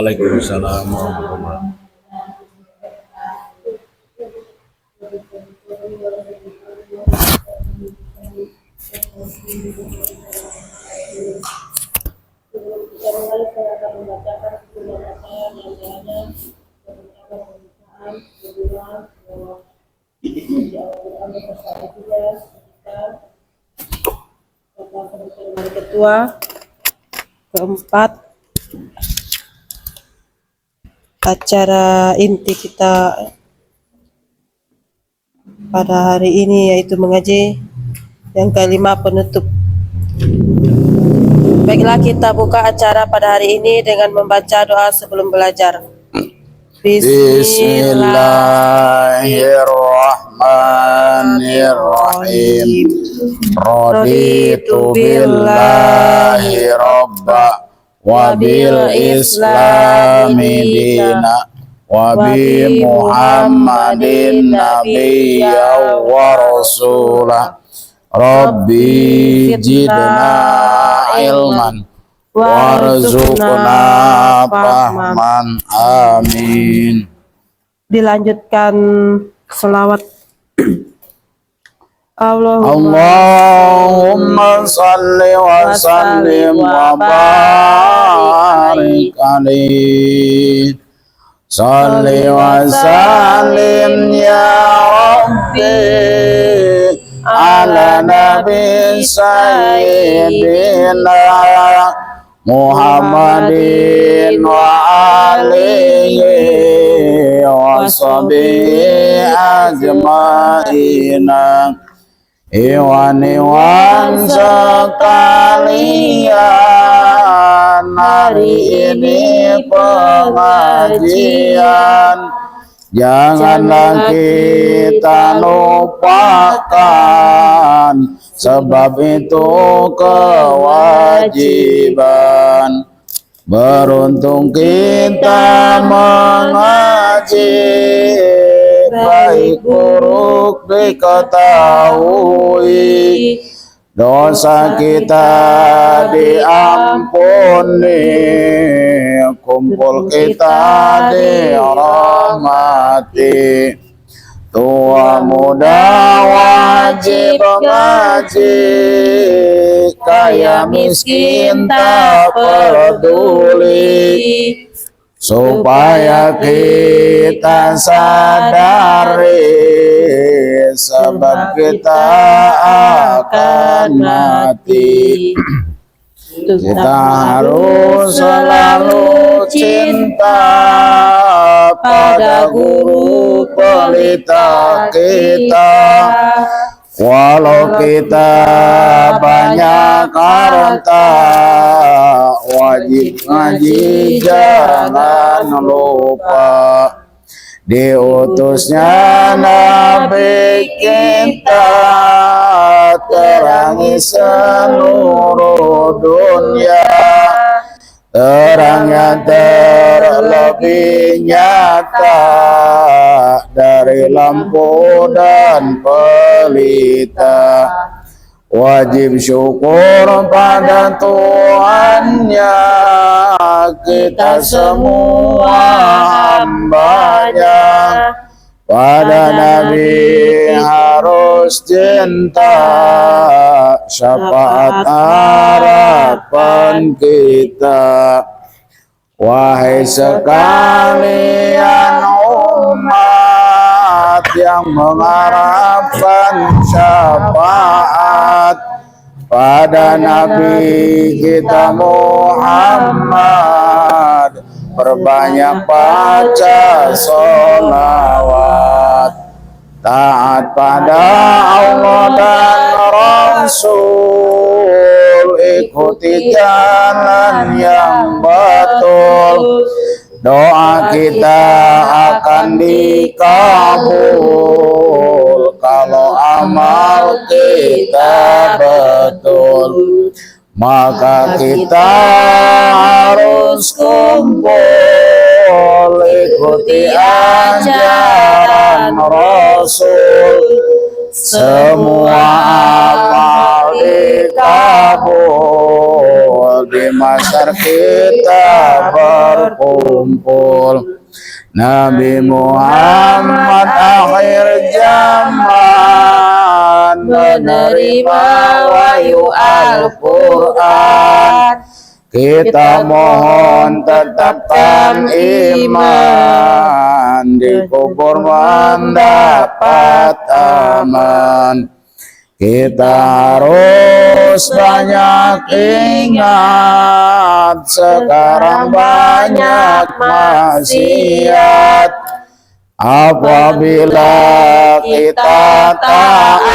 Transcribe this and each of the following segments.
Waalaikumsalam warahmatullahi. Ketua keempat, acara inti kita pada hari ini yaitu mengaji. Yang kelima, penutup. Baiklah, kita buka acara pada hari ini dengan membaca doa sebelum belajar. Bismillahirrahmanirrahim. Raditu billahi rabba wa bil islami dina wa bi Muhammadin nabiyya wa rasulah. Rabbi zidna ilman warzuqna fahman. Amin. Dilanjutkan selawat. Allahumma salli wa sallim wa barik alaihi. Salli wa sallim ya Rabbi ala nabi sayyidina Muhammadin wa alihi wa sahbihi ajma'ina. Iwan sekalian, hari ini pengajian janganlah kita lupakan, sebab itu kewajiban. Beruntung kita mengaji, baik buruk diketahui, dosa kita diampuni, kumpul kita dirahmati. Tua muda wajib ngaji, kaya miskin tak peduli, supaya kita sadari sebab kita akan mati. Kita harus selalu cinta pada guru pelita kita, walau kita banyak harta, wajib ngaji jangan lupa. Diutusnya Nabi kita, terangi seluruh dunia, terangnya terlebih nyata dari lampu dan pelita. Wajib syukur pada Tuhannya, kita semua hambanya. Pada Nabi harus cinta, syafaat harapan kita. Wahai sekalian umat yang mengharapkan syafaat pada Nabi kita Muhammad, perbanyak baca sholawat, taat pada Allah dan Rasul, ikuti jalan yang betul, doa kita akan dikabul kalau amal kita betul. Maka kita harus kumpul, ikuti ajaran Rasul, semua amal dikabul di dasar kita berkumpul. Nabi Muhammad akhir zaman menerima wahyu Al-Quran. Kita mohon tetapkan iman, di kubur mendapat aman. Kita harus banyak ingat, sekarang banyak maksiat. Apabila kita taat,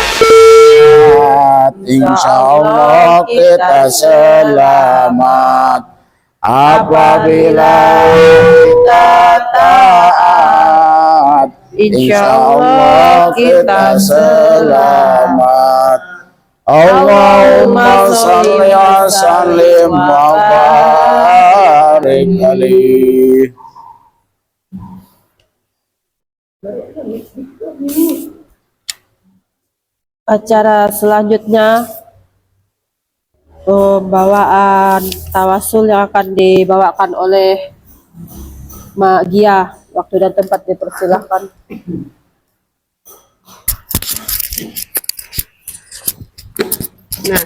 insya Allah kita selamat. Apabila kita taat, insya Allah kita selamat. Allahumma salli wa sallim wa barik alaihi. Acara selanjutnya pembawaan tawasul yang akan dibawakan oleh Mak Gia. Waktu dan tempat dipersilahkan. Nah,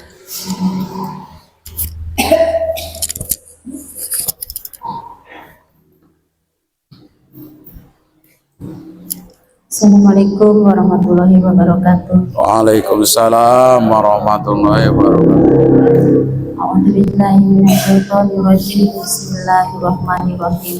Assalamualaikum warahmatullahi wabarakatuh. Waalaikumsalam warahmatullahi wabarakatuh. A'udzubillahi minasyaitonirrajim. Bismillahirrahmanirrahim.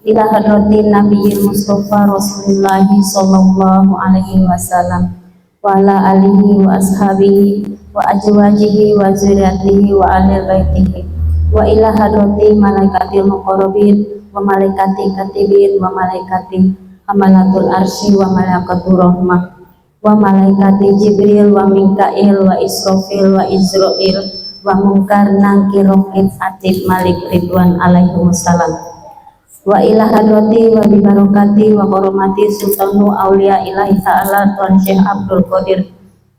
Ila hadratin Nabiyil Mustafa Rasulullah sallallahu alaihi wasallam wa ala alihi wa ashabihi wa azwajihi wa dzurriyyatihi wa ahli baitihi wa ila hadrati malaikatil muqarrabin wa malaikati katibin wa malaikati amalatul arsy wa malaikatur rahmah wa malaikati Jibril wa Mikail wa Israfil wa Izrail wa Munkar Nakir Raqib Atid Malik Ridwan alaihi wassalam wa ila hadrati wa bibarakati wa koromati sultanu aulia ilahi ta'ala Tuan Syekh Abdul Qadir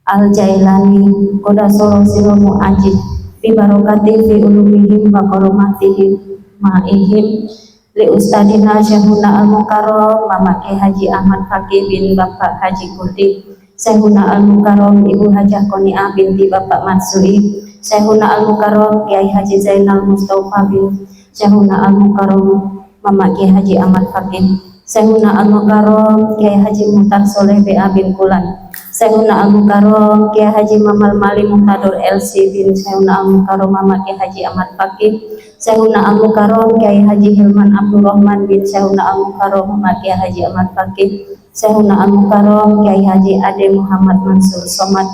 Al-Jailani Qodasoro siromu ajib bibarakati fi ulumihim wa koromatihim ma'ihim li ustadina Syekhuna Al-Mukarram Mama Kiai Haji Ahmad Fakih bin Bapak Haji Kurdi, Syekhuna Al-Mukarram Ibu Hajah Qoni'ah binti Bapak Mansuri, Syekhuna Al-Mukarram Kiai Haji Zainal Mustafa bin Syekhuna Al-Mukarram Mama Kiai Haji Ahmad Fakih, Syekhuna Al-Mukarram Kiai Haji Muhtar Soleh B.A. bin Kulan, Syekhuna Al-Mukarram Kiai Haji Mamal Mali Muhtadur LC bin Syekhuna Al-Mukarram Mama Kiai Haji Ahmad Fakih, Syekhuna Al-Mukarram Kiai Haji Hilman Abdurrahman bin Syekhuna Al-Mukarram Mama Kiai Haji Ahmad Fakih, Syekhuna Al-Mukarram Kiai Haji Ade Muhammad Mansur Somad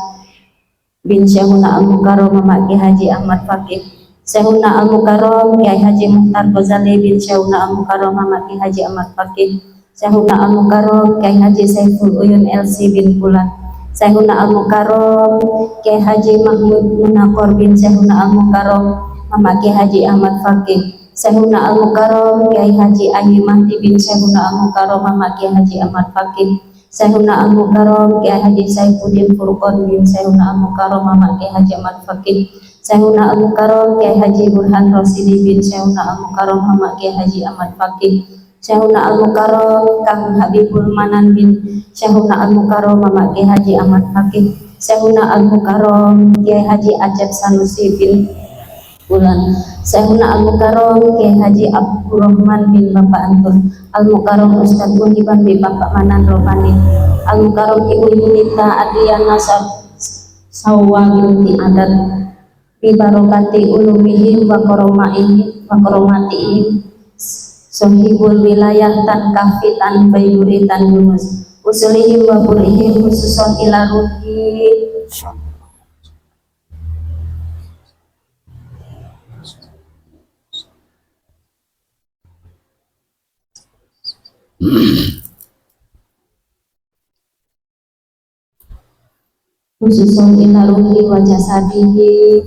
bin Syekhuna Al-Mukarram Mama Kiai Haji Ahmad Fakih, Syekhuna Al-Mukarram Kiai Haji Muhtar Ghazali bin Syekhuna Al-Mukarram Mama Kiai Haji Ahmad Fakih, Syekhuna Al-Mukarram Kiai Haji Saiful Uyun LC bin Bulan, Syekhuna Al-Mukarram Kiai Haji Mahmud Munakor bin Syekhuna Al-Mukarram Mama Kiai Haji Ahmad Fakih, Syekhuna Al-Mukarram Kiai Haji Ayi Mahdi bin Syekhuna Al-Mukarram Mama Kiai Haji Ahmad Fakih, Syekhuna Al-Mukarram Kiai Haji Saifuddin Furqon bin Syekhuna Al-Mukarram Mama Kiai Haji Ahmad Fakih, Syekhuna Al-Mukarram Kiai Haji Burhan Rosidi bin Syekhuna Al-Mukarram Mama Kiai Haji Ahmad Fakih, Syekhuna Al-Mukarram Kang Habibul Manan bin Syekhuna Al-Mukarram Mama Kiai Haji Ahmad Fakih, Syekhuna Al-Mukarram Kiai Haji Ajab Sanusi bin Bulan, Syekhuna Al-Mukarram Kiai Haji Abdurrahman bin Bapak Antur, Al-Mukarram Ustaz Muhiban bin Bapak Manan Rohani, Al-Mukarram Ibu Yunita Adriana Sawwa binti Adat bi barokati ulumihim wa koromatihim sohibul wilayah tan kafi tan bayuri tan yunus usulihim wa burihim khususon ila ruhi khususon ila ruhi wa jasadihi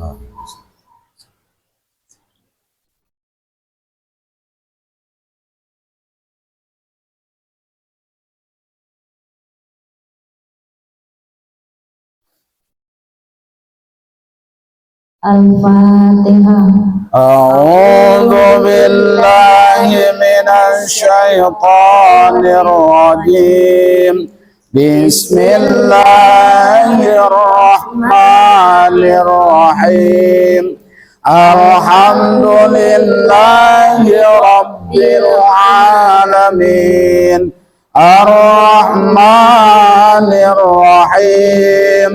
Al-Fatihah. أعوذ بالله من الشيطان الرجيم بسم الله الرحمن الرحيم الحمد لله رب العالمين الرحمن الرحيم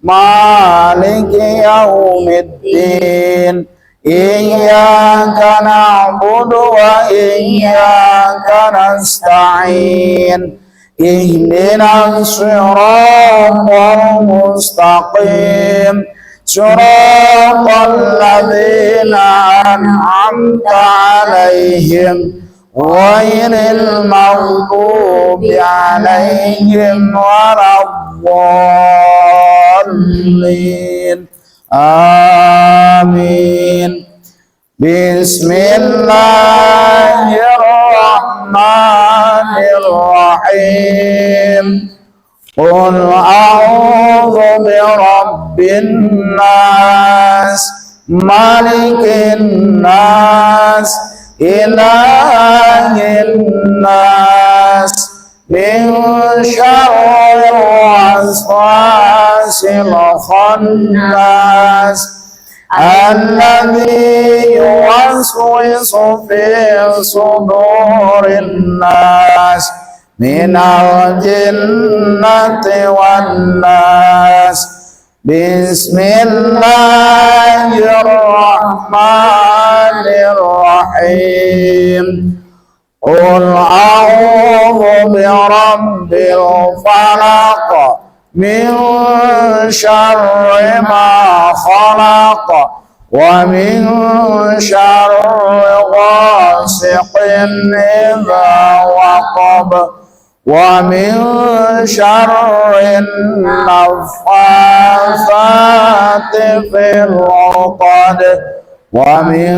مالك يوم الدين إياك نعبد وإياك نستعين اهدنا الصراط المستقيم صراط الذين أنعمت عليهم غير المغضوب عليهم ولا الضالين آمين بسم الله الرحمن الرحيم قل أعوذ برب الناس ملك الناس إله الناس من شر الوسواس الخناس الذي يوسوس في صدور الناس من الجنة والناس بسم الله الرحمن الرحيم قل أعوذ برب الفلق من شر ما خلق ومن شر غاسق إذا وقب ومن شر النفاثات في العقد ومن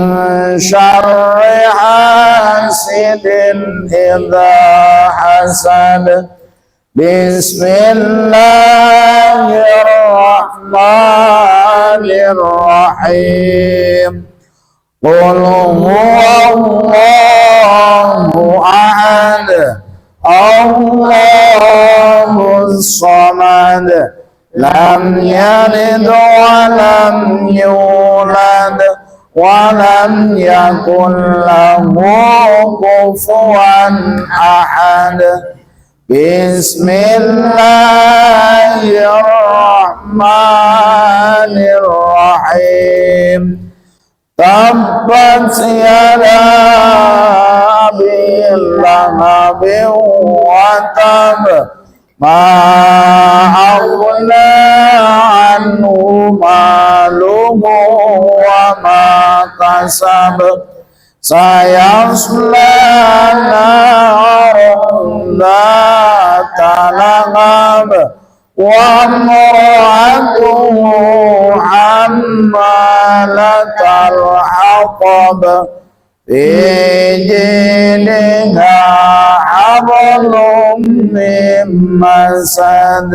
شر حاسد إذا حسد بسم الله الرحمن الرحيم قل هو الله أحد الله الصمد لم يلد ولم يولد ولم يكن له كفوا أحد بسم الله الرحمن الرحيم تبت يدا أبي لهب وتب ما أغنى عنه ماله وما كسب سيصلى نارا ذات لهب وامرأته حمالة الحطب في جيدها حبل من مسد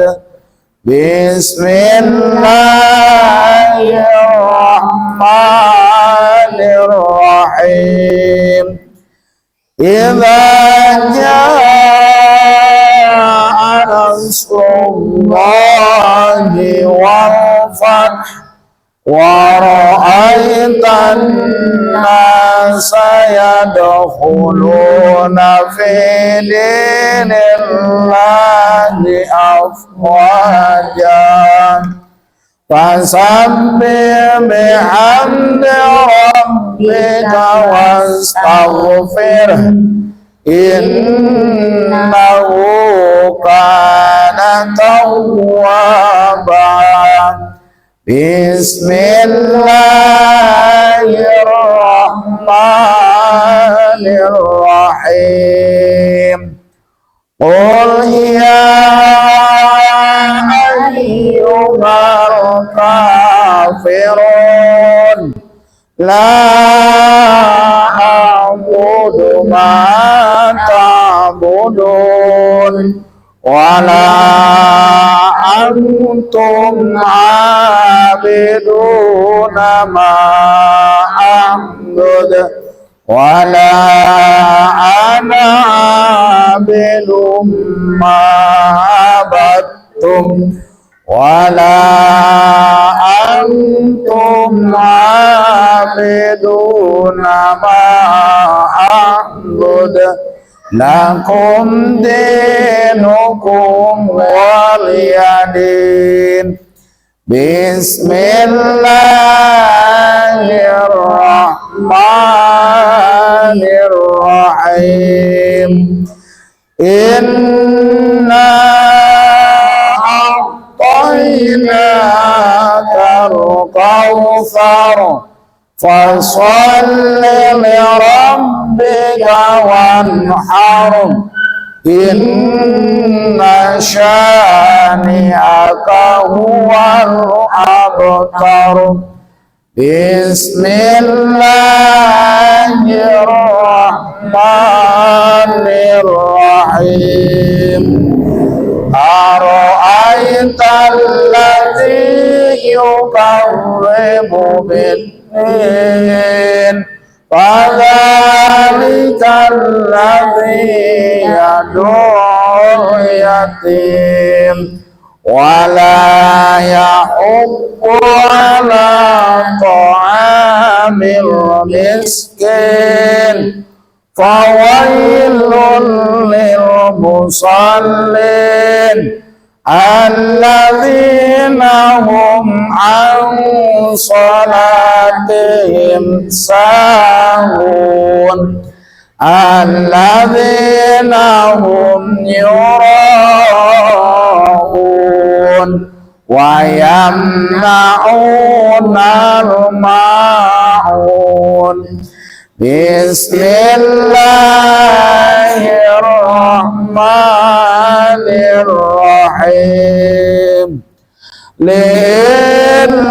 بسم الله الرحمن الرحيم إذا جاء نصر الله والفتح ورأيت الناس يدخلون في دين الله أفواجا فسبح بحمد ربك واستغفره إنه كان توابا بسم الله الرحمن الرحيم قل يا أيها الكافرون لا أعبد ما تعبدون ولا أنتم عابدون ما أعبد ولا أنا عابد ما عبدتم ولا أنتم عابدون ما أعبد لكم دينكم ولي دين. بسم الله الرحمن الرحيم. إنا أعطيناك الكوثر فصل لربك وانحر إن شانئك هو الأبتر. بسم الله الرحمن الرحيم. أرأيت الذي يكذب بالدين فذلك الذي يدعو اليتيم ولا يحض على طعام المسكين فويل للمصلين الذين هم عن صلاتهم ساهون الذين هم يراءون ويمنعون الماعون. بسم الله الرحمن الرحيم. لإلاف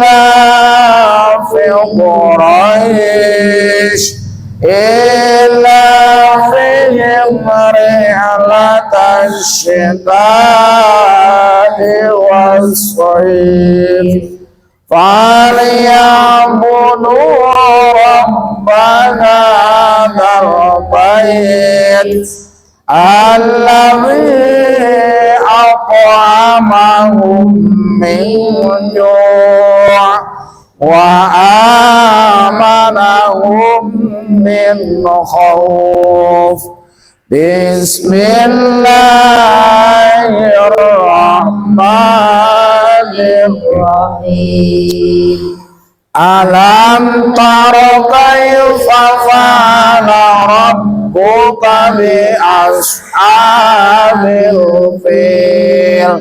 قريش إلافهم رحلة الشتاء والصيف فليعبدوا رب هذا البيت الذي أطعمهم من جوع وآمنهم من خوف. بسم الله الرحمن الرحيم. ألم تر كيف فعل ربك بأصحاب الفيل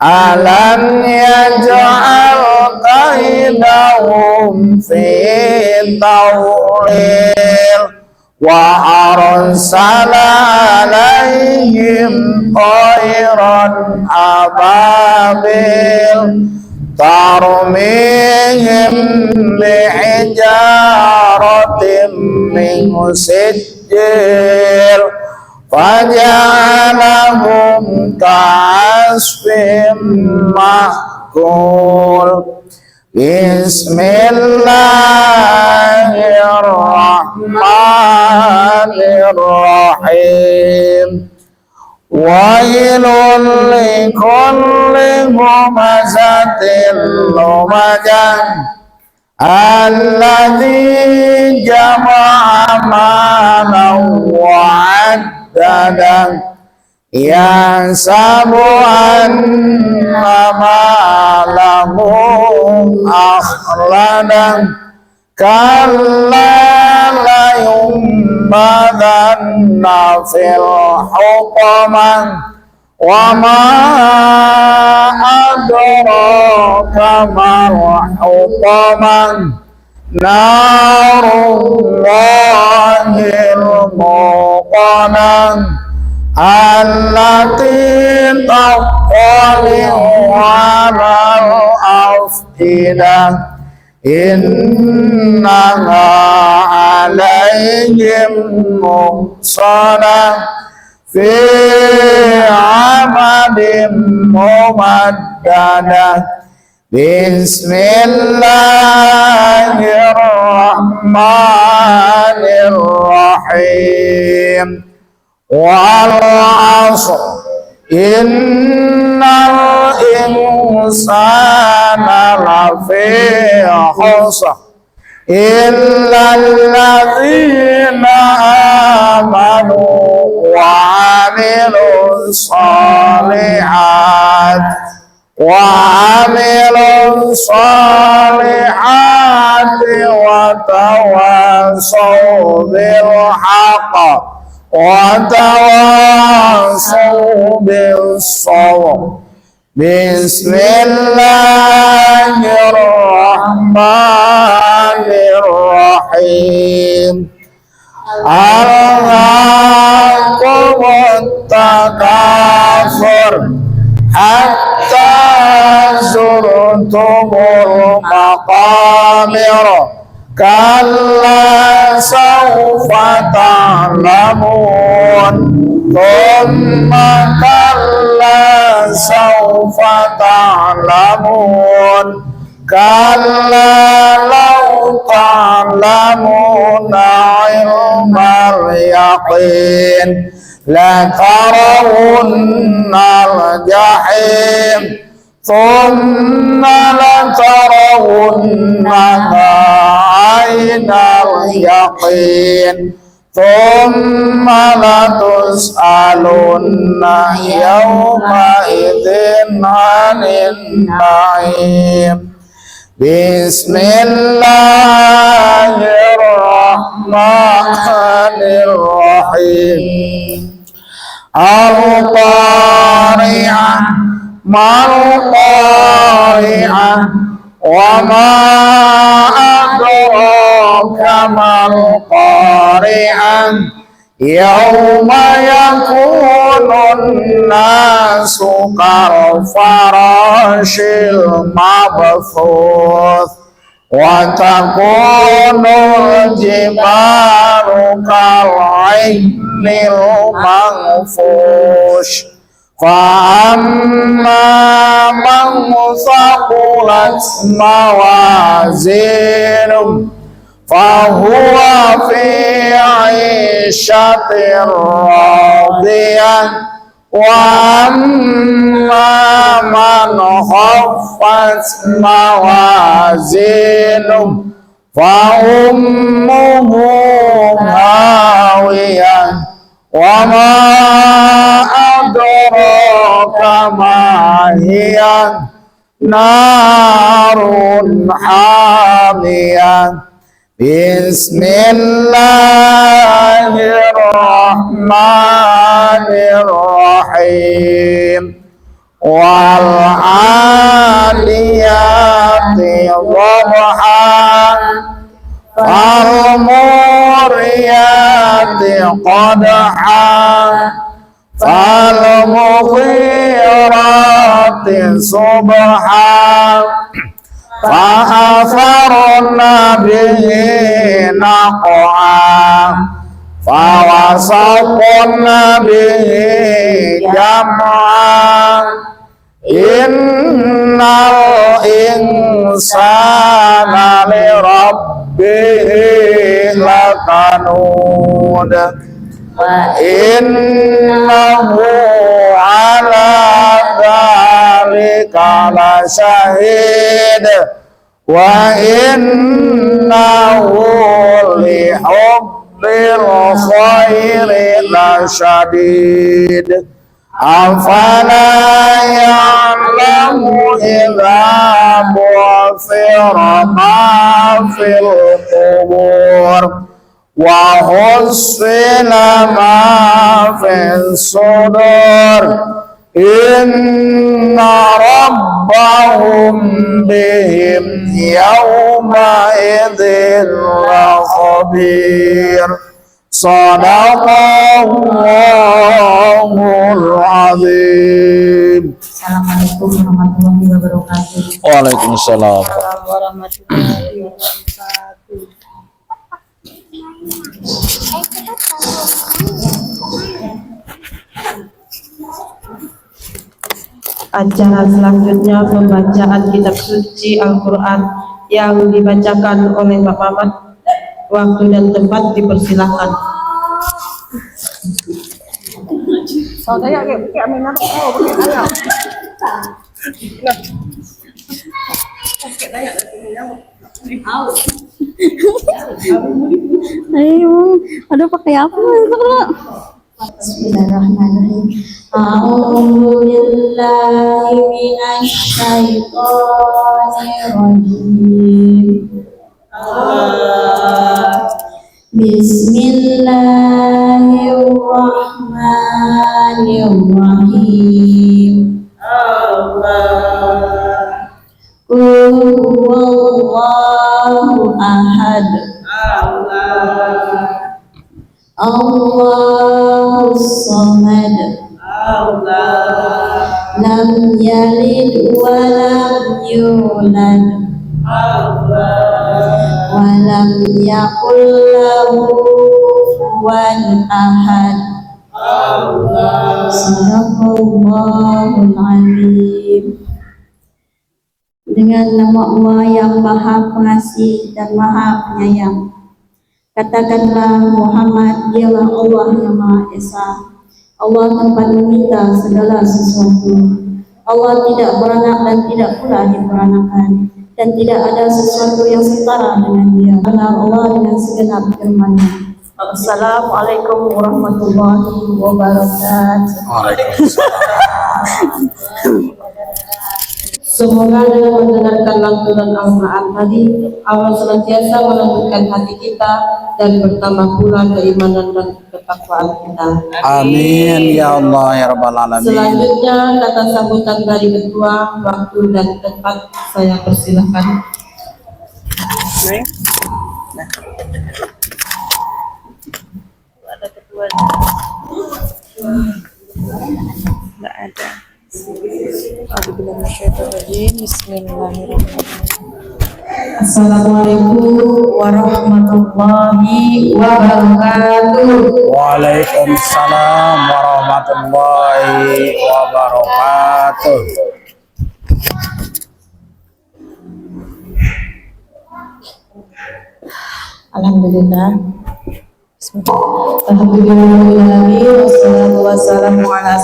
ألم يجعل كيدهم في تضليل وأرسل عليهم طيرا أبابيل ترميهم بحجارة من سجيل فجعلهم كعصف مأكول. بسم الله الرحمن الرحيم. ويل لكل همزة لمزة الذي جمع مالا وعدده يحسب أن ماله أخلده كلا لينبذن في الحطمة وما أدراك ما الحطمة نار الله الموقدة التي تطلع على الأفئدة إنها عليهم مؤصدة في عمد ممددة بسم الله الرحمن الرحيم والعصر إن الإنسان لفي خسر إلا الذين آمنوا وعملوا الصالحات وتواصوا بالحق وتواصوا بالصبر بسم الله الرحمن الرحيم ألهاكم التكاثر حتى زرتم المقابر كلا سوف تعلمون ثم كلا سوف تعلمون كلا لو تعلمون علم اليقين لترون الجحيم ثم لترونها عين اليقين ثم لتسألن يومئذ عن النعيم بسم الله الرحمن الرحيم القارعة ما القارعة وما أدراك ما القارعة يوم يكون الناس كالفراش المبثوث وتكون الجبال كالعهن المنفوش فأما من ثقلت موازينه فهو في عيشة راضية وأما من خفت موازينه فأمه هاوية وما أدراك ما هي نار حامية بسم الله الرحمن الرحيم والعاديات ضبحا فالموريات قدحا فالمغيرات صبحا فأثرن به نقعا فوسطن به جمعا إن الإنسان لربه لكنود وإنه على ذلك لشهيد وإنه لحب الخير لشديد أفلا يعلم إذا بعثر ما في القبور وحصل ما في الصدور إن ربهم بهم يومئذ لخبير صدق الله العظيم. Assalamualaikum warahmatullahi wabarakatuh. Waalaikumsalam. warahmatullahi wabarakatuh. Acara selanjutnya pembacaan kitab suci Al-Quran yang dibacakan oleh Pak Mamat. Waktu dan tempat dipersilakan. Ayo, aduh pakai apa itu? Bismillahirrahmanirrahim. A'udzu billahi minasy syaithanir rajim. Bismillahirrahmanirrahim. Qul huwallahu ahad. Allahus samad. Lam yalid wa lam yulad. Wa lam yakul lahu kufuwan ahad. Sadaqallahul azim. Dengan nama Allah yang Maha Pengasih dan Maha Penyayang. Katakanlah Muhammad dialah Allah yang Maha Esa. Allah tempat meminta segala sesuatu. Allah tidak beranak dan tidak pula diperanakan, dan tidak ada sesuatu yang setara dengan Dia. Kenal Allah dengan segenap firman-Nya. Assalamualaikum warahmatullahi wabarakatuh. Semoga dengan mendengarkan lantunan Al-Quran tadi, Allah senantiasa melembutkan hati kita dan bertambah pula keimanan dan ketakwaan kita. Amin ya Allah ya Rabbal Alamin. Selanjutnya kata sambutan dari ketua, waktu dan tempat saya persilahkan. Ada ketua. Tidak ada. Assalamualaikum warahmatullahi wabarakatuh. Waalaikumsalam warahmatullahi wabarakatuh. Alhamdulillah. Alhamdulillahirrahmanirrahim. Wassalatu wassalamu ala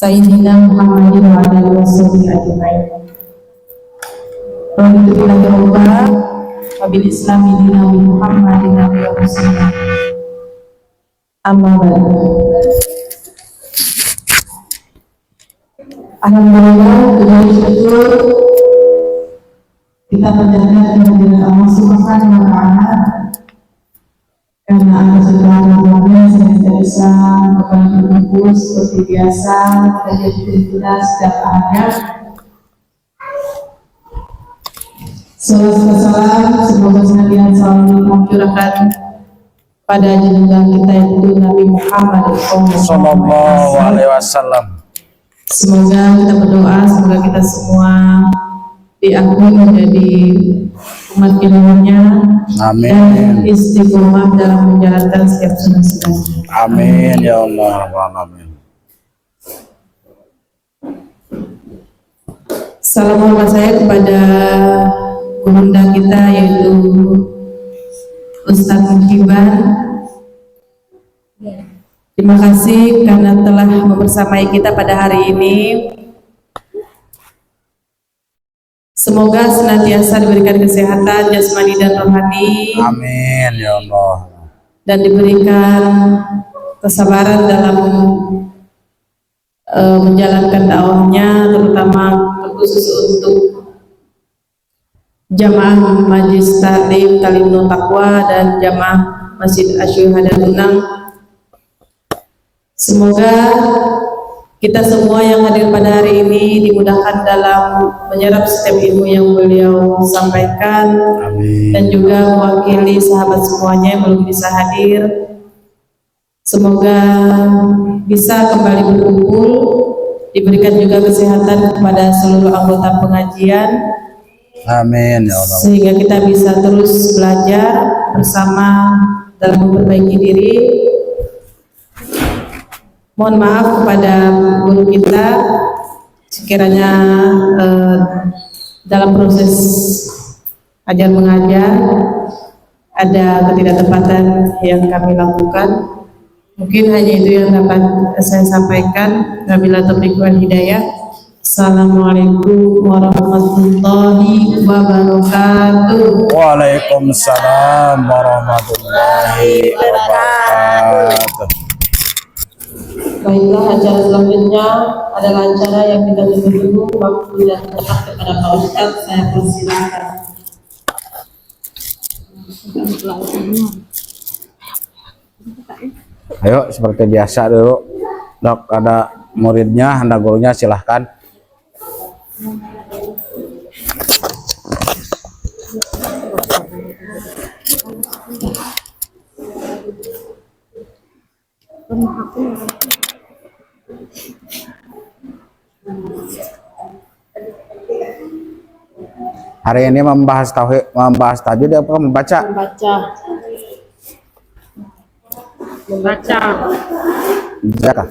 Sayyidina Muhammadin wa ala alihi ajma'in. Alhamdulillah wabil islami dina wa Muhammadin wa rasulina. Amma ba'du. Alhamdulillah, dengan syukur kita panjatkan kehadiran Allah Subhanahu wa taala, karena Allah Subhanahu wa taala senantiasa kembali berkumpul seperti biasa terjadi kita setiap harinya. Salam semoga senantiasa selalu tercurahkan pada junjungan kita yaitu Nabi Muhammad Sallallahu alaihi wasallam. Semoga kita berdoa, semoga kita semua diakui menjadi umat ilmunya. Amin. Dan istiqomah dalam menjalankan setiap sunnah-sunnahnya. Amin ya Allah Rabbal Alamin. Salam hormat saya kepada gurunda kita yaitu Ustadz Mujiban. Terima kasih karena telah membersamai kita pada hari ini. Semoga senantiasa diberikan kesehatan jasmani dan rohani. Amin ya Allah. Dan diberikan kesabaran dalam menjalankan dakwahnya, terutama terkhusus untuk jamaah Majlis Ta'lim Nur Taqwa dan jamaah Masjid Asyuhada Tunang. Semoga kita semua yang hadir pada hari ini dimudahkan dalam menyerap setiap ilmu yang beliau sampaikan. Amin. Dan juga mewakili sahabat semuanya yang belum bisa hadir. Semoga bisa kembali berkumpul, diberikan juga kesehatan kepada seluruh anggota pengajian. Amin ya Allah. Sehingga kita bisa terus belajar bersama dalam memperbaiki diri. Mohon maaf kepada guru kita sekiranya dalam proses ajar mengajar ada ketidaktepatan yang kami lakukan. Mungkin hanya itu yang dapat saya sampaikan. Wabillahi taufiq wal hidayah. Assalamualaikum warahmatullahi wabarakatuh. Waalaikumsalam warahmatullahi wabarakatuh. Baiklah, acara selanjutnya adalah acara yang kita tunggu-tunggu, waktu dan tempat kepada Pak Ustadz. Saya persilakan. Ayo seperti biasa dulu. Dok, ada muridnya, anda gurunya, silahkan. Hari ini membahas tauhid, membahas tajwid apa membaca? Membaca. Zaka.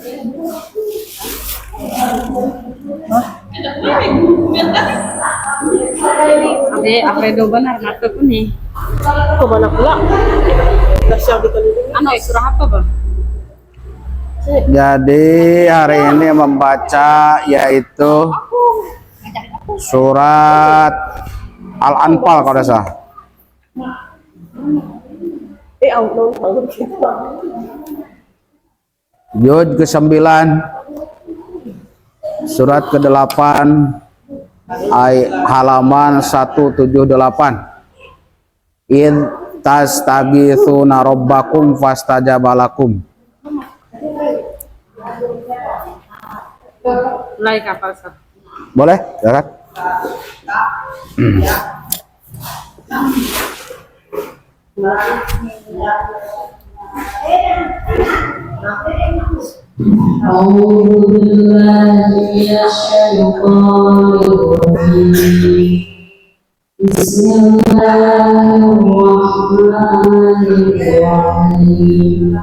Ade, apa itu benar nak aku nih? Kemana pula? Ano, surah apa bang? Jadi hari ini membaca yaitu surat Al-Anfal kalau tidak salah. Juz ke-9 surat ke-8 halaman 178. In tastabithuna rabbakum fastajabalakum. Mulai kapal sah. Boleh, ya kan? Bismillahirrahmanirrahim.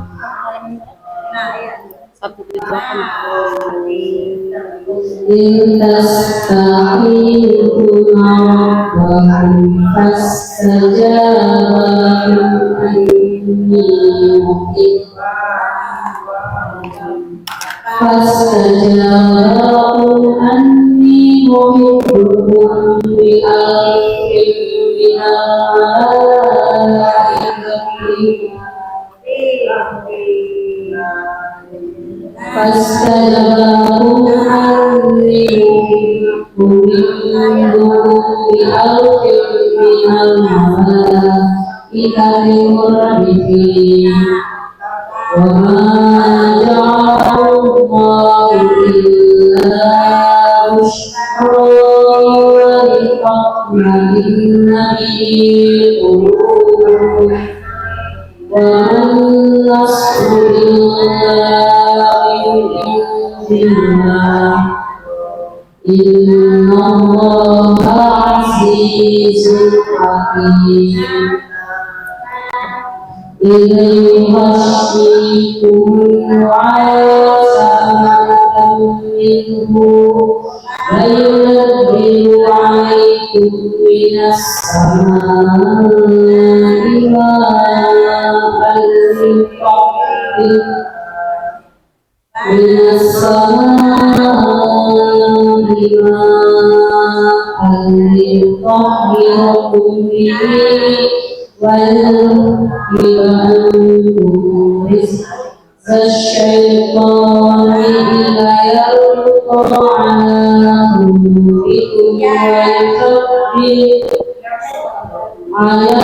'ala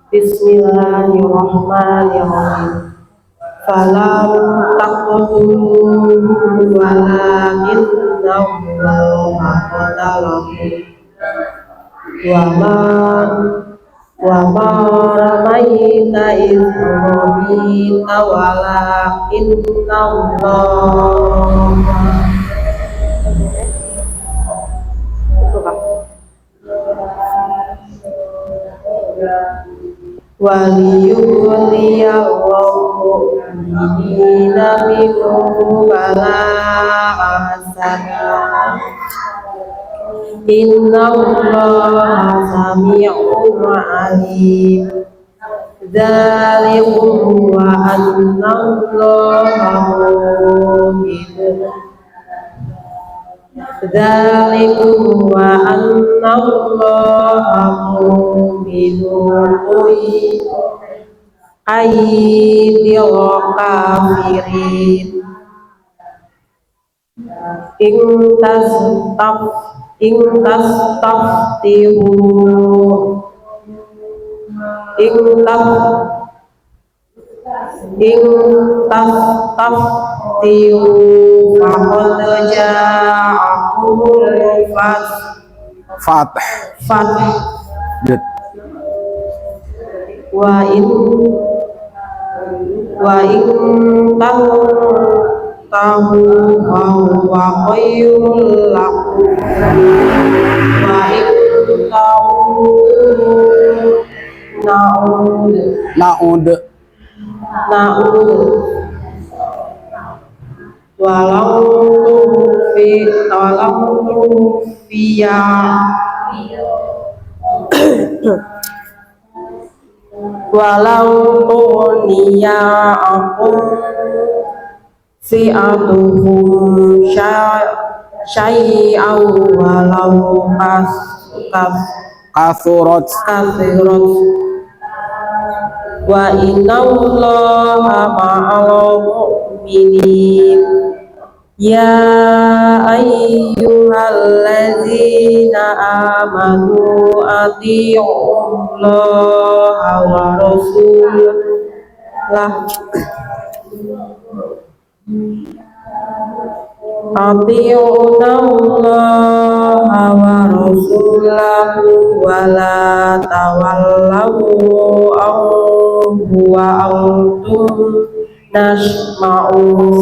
Bismillahirrahmanirrahim. Falam taqtuluhu walakinna Allaha qatalahu wa ma ramaita idh ramaita walakinna Allaha waliyubliyallahu mu'minina minhu bala'an hasana innallaha sami'un alim dzalikum wa annallaha mu'minun dzalikum wa annallaha mu'minun ayyidil kafirin in tastaftihu faqad ja'akumul fath wa in tahu wa huwa khairul lakum wa in tahu na'ud walau tufiya walau tughniya akum fi'atuhum syai'aw walau kathurat wa innallaha ma'al mu'minin. Ya ayyuhalladzina amanu atii'ullaha wa rasulahu atii'ullaha wa rasulahu wa la tawallaw anhu wa antum tasma'un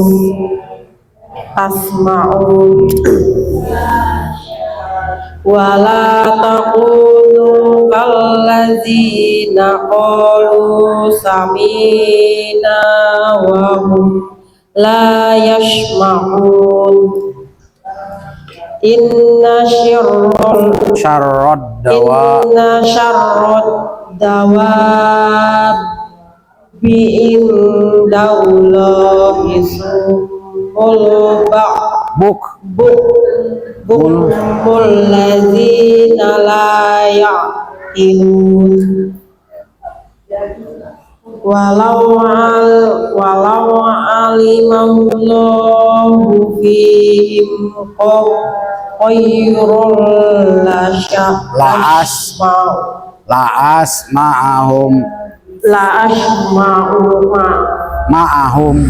wa la taqulu kallazina qalu sami'na wa hum la yasma'un. Inna syarrad dawa indallahi summul bukmul ladzina la ya'qilun. Walau alimallahu fihim khairul ma'ahum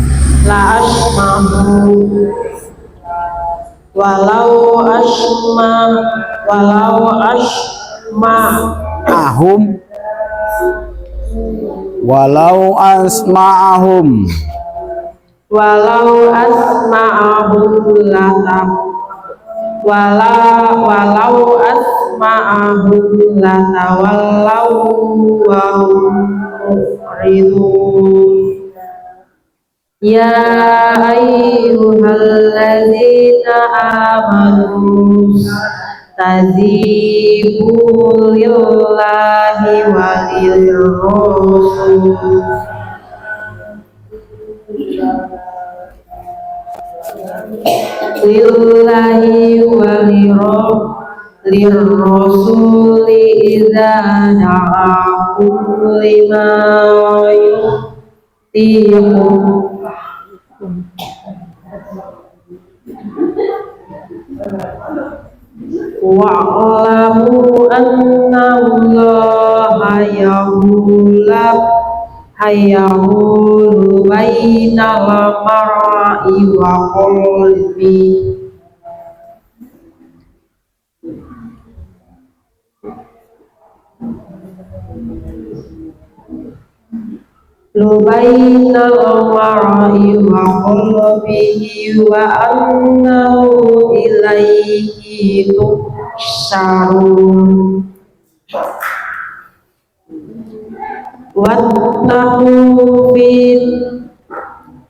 walau asma'ahum latawallaw wa hum mu'ridun. Ya ayyuhalladzina amanu tajibu lillahi walirrasul lirrasuli idza da'akum lima yuhtikum wa'lamu anna Allaha yahulu bainal mar'i wa qalbi. Bainal mar'i wa qalbihi wa annahu ilaihi tuhsyarun.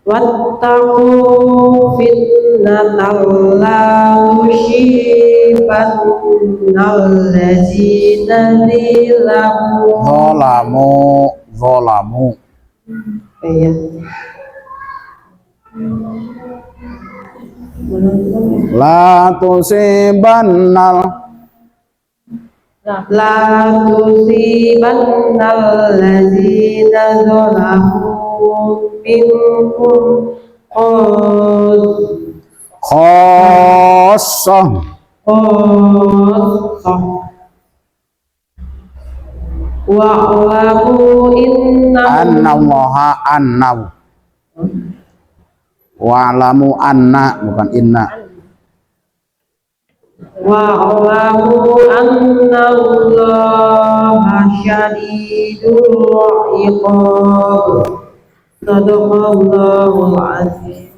Wattaqu fitnatan la tusibannal ladzina zalamu iya. la tusibannal ladzina zalamu minkum khassah wa'lamu wa'lamu anna bukan inna wa'lamu anna Allaha syadidul iqab. Sadaqallahul azim.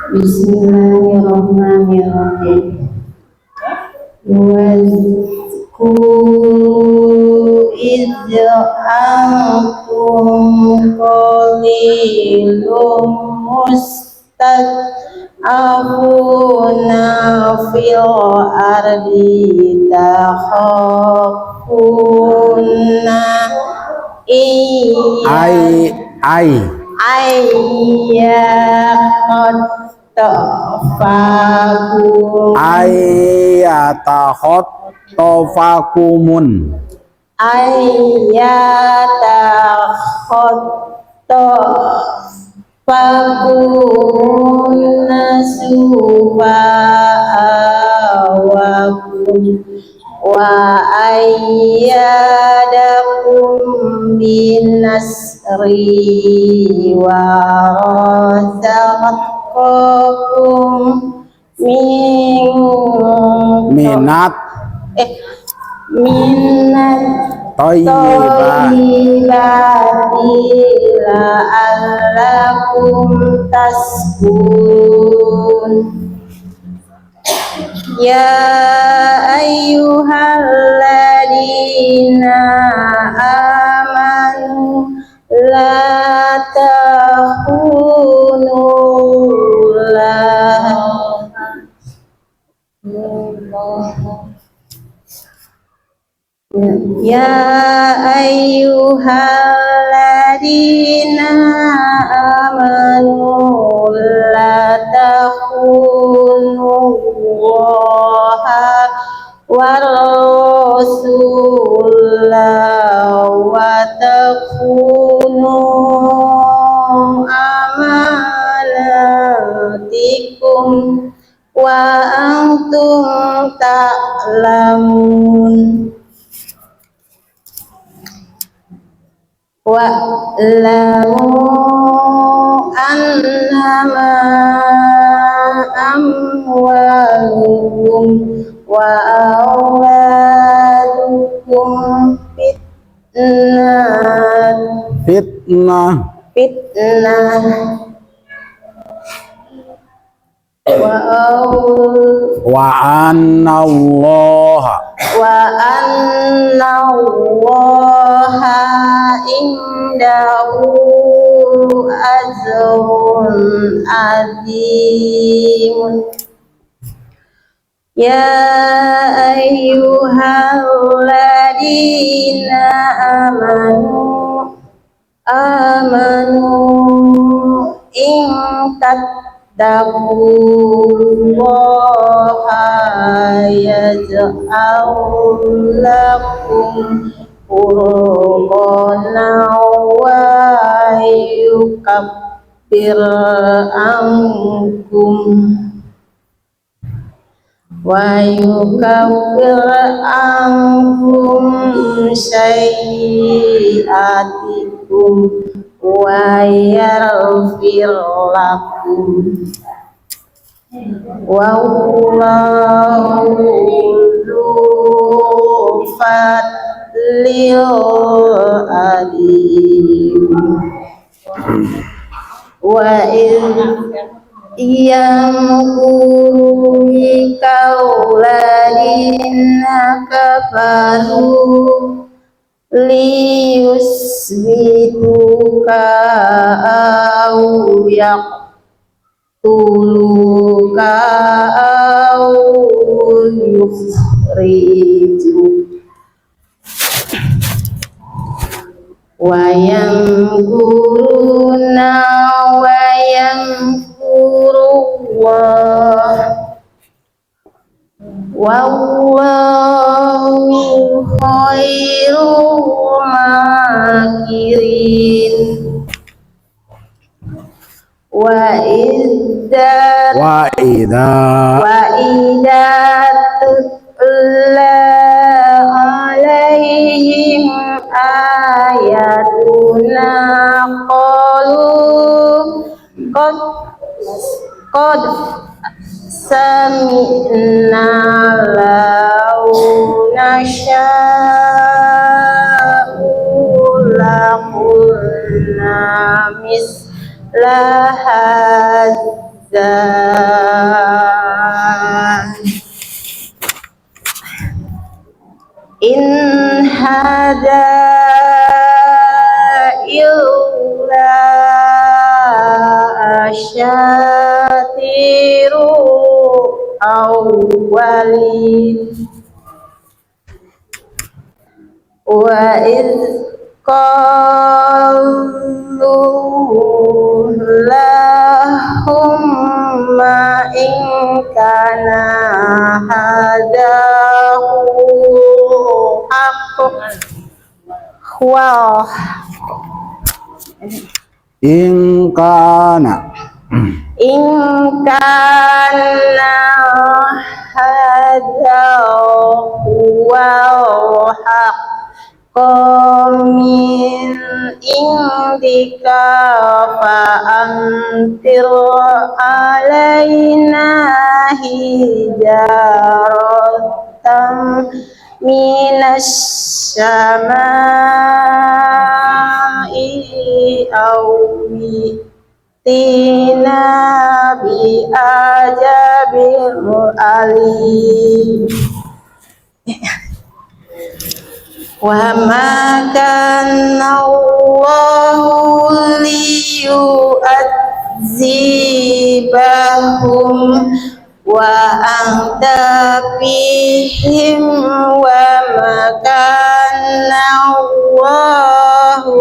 Bismillahirrahmanirrahim. Wazkuru idza antum qalilun mustad'afuna fil ardi takhafuna ayyakhotofakum ayatahot tofakumun ayyatahottofakum nasufa'awakum wa ayyadakum binasri wa razaqakum minat minat toyibat thayyibati la'allakum tashkurun. Ya ayyuhalladzina amanu la takhunu Ya ayyuhalladzina amanu la takhunu Allaha wa rasulahu wa takhunu amanatikum wa antum ta'lamun. Wa'lamu annama amwalukum wa auladukum fitnah wa annallaha indahu ajrun azim. Ya ayyuhalladzina amanu in tattaqullaha yaj'al lakum furqana wa yukaffir ankum sayyi'atikum wa yaghfir lakum wallahu dzu fadlil alim. Wa yamkuru bikauladina kafaru liyusbituka au yaqtuluka au yukhrijuk wa yamkuruna wa yamkurullah wallahu khairul makirin. Wa idza tutla alaihim ayatuna qalu qad sami'na law nasha'u laqulna misla hadza in hadza illa asyatiru awwalin. Wa idh qalu lahumma in kana hadahu wah in kana in kana hadahu wal haqqo min indika fa amtir alaina hijaratan minas samai awi tina bi ajabil alim wa ma kana Allahu liyu'adzibahum wa anta fihim wa ma kana Allahu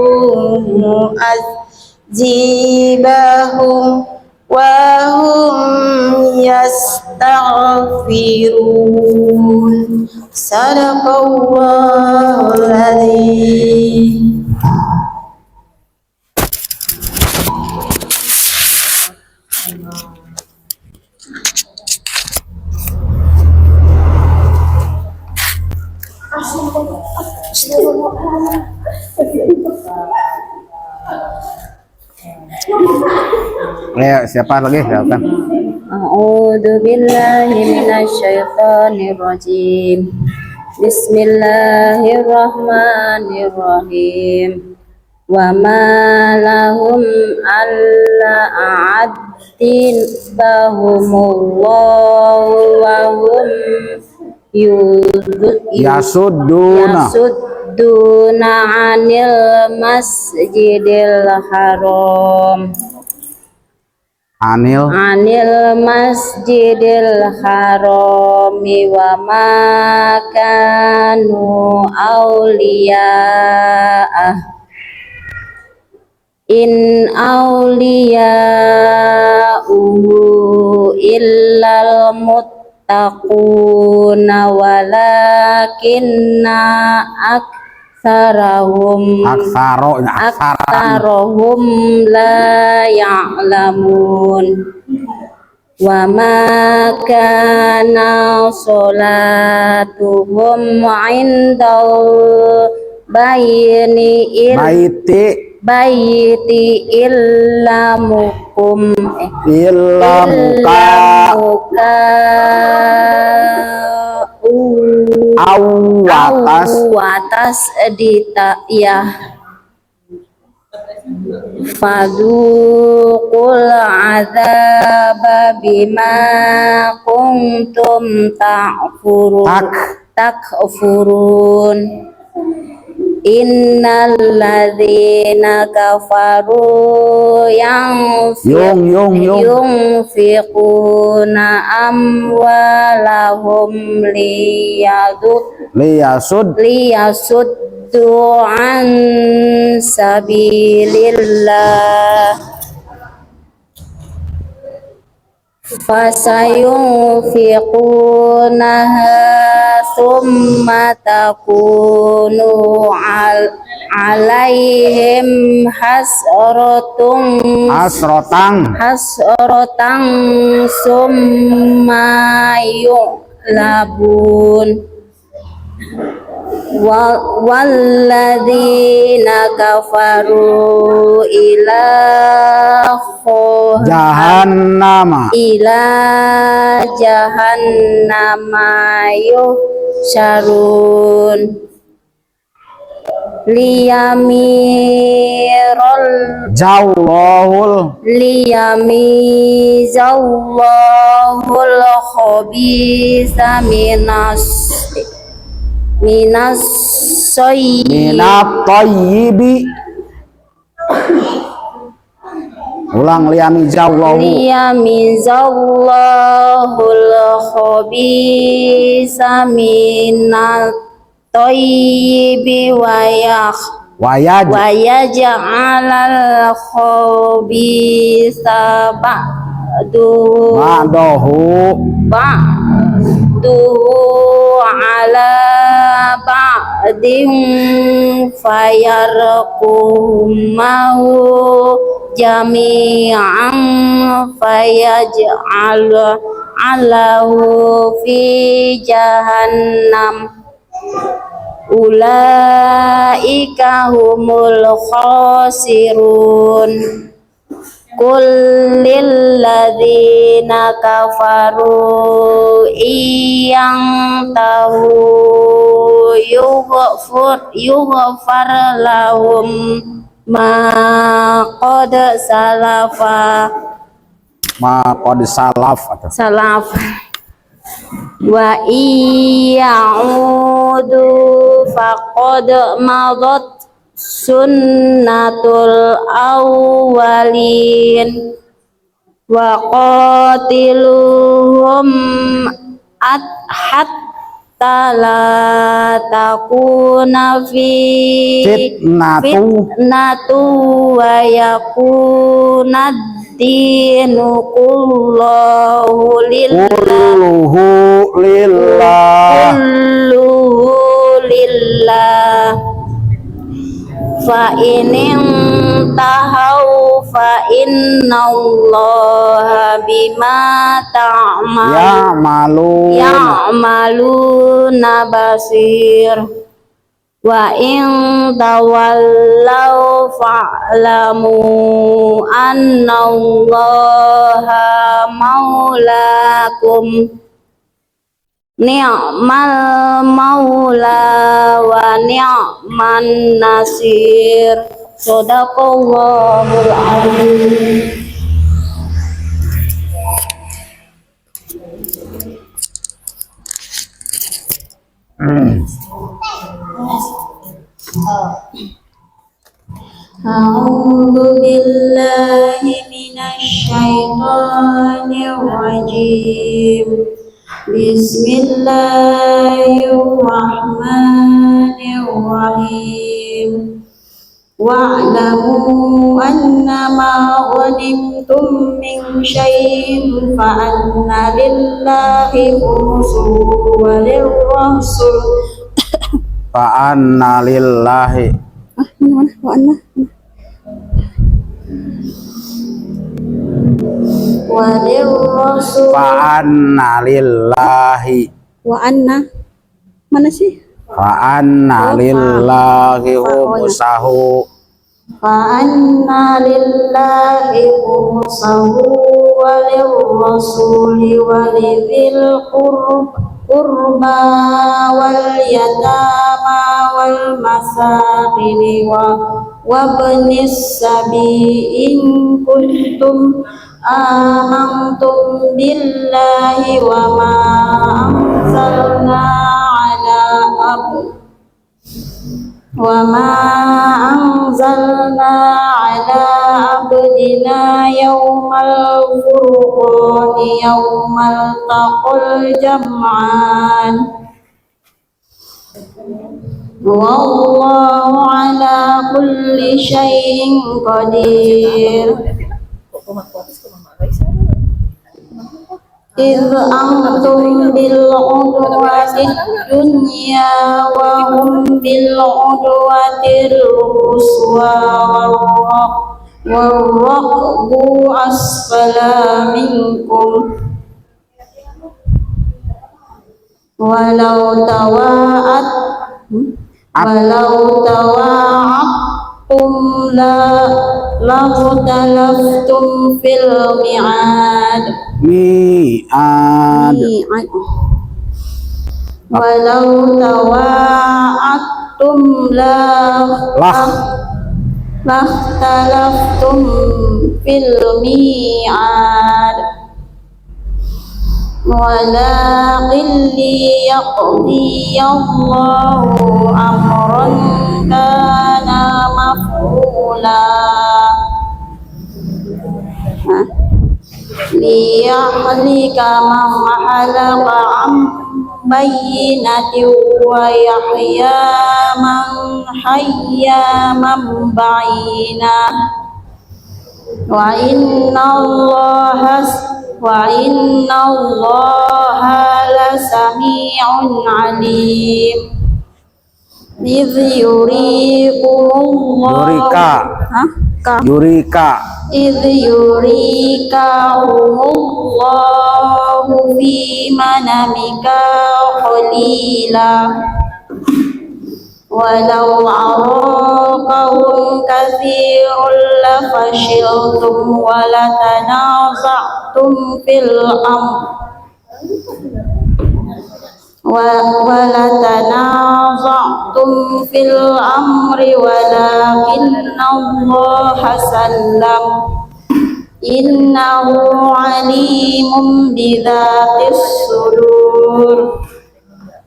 mu'adzibahum wa hum yastaghfirun. Sadaqallahul adzim. Ayo, siapa lagi? Silakan. A'udzu billahi minasyaitonir rajim. Bismillahirrahmanirrahim. Wa ma lahum alla a'addin bahumullahu wa hum Yasudduna yasudduna 'anil masjidil haram anil masjidil harami wa ma kanu awliya'ah in awliya'uhu illal muttaquna walakinna aktsarahum la ya'lamun wa ma kana sholatuhum 'indal baiti illa mukum awatas ditayah fadzuqul adzaba bima kuntum takfurun innal ladzina kafaru yunfiquna amwalahum liyasuddu an sabilillah fasayunfiqunaha thumma takunu alaihim hasratan summa yu'labun walladzina kafaru ila jahannama yuhsyarun liyamizallahul khabitha minat thayyibi ulang liyamizallahul khabitha minat thayyibi wa Wayaj wa yaj'alal khabitha ba'dahu ba'duhu ala ba'din fayarqumahu jami'an fayaj'alahu fi jahannam ulaika humul khasirun. Qul lil ladzina kafaru iyang tahu yughfar lahum ma qad salaf wa iya'udu faqad madat sunnatul awwalin wa qatiluhum hatta la takuna fitnatu wa yakuna dinu kulluhu lillah fa inin tahau fa innallaha bima ya'maluna basir wa in tawallaw fa'lamu annallaha maulakum ni'mal maula wa ni'man nasir. Shadaqallahul azim. A'udzu billahi minasy syaithanir rajim. Bismillahirrahmanirrahim. Wa'lamu annama ghanimtum min syai'in fa anna lillahi khumsuhu wa lirrasul fa anna lillahi fa anna lillahi wa anna mana sih? Fa anna lillahi khumsahu Fa anna lillahi khumsahu wa lirrasuli wa lidhil qurba wal yatama wal masakini wa ibnis sabi in kuntum amantum billahi wa ma anzalna ala abdina yawmal furqani yawmal taqal jam'an wallahu ala kulli syai'in qadir. Idh antum bil udwati dunya wa hum bil udwati al-quswa warraqbu asfala minkum walau tawa'attum lakhtalaftum fil mi'ad walau tawa'attum lakhtalaftum fil mi'ad walakin liyaqdiyallahu amran kana maf'ula liyahlika man halaqa an بينة ويحيى من حي من بعينة وإن الله لسميع عليم إذ يريكم الله إذ يريكهم الله في منامك قليلا ولو أراكهم كثيرا لفشلتم ولتنازعتم في الأمر ولكن الله سلم إنه عليم بذات الصدور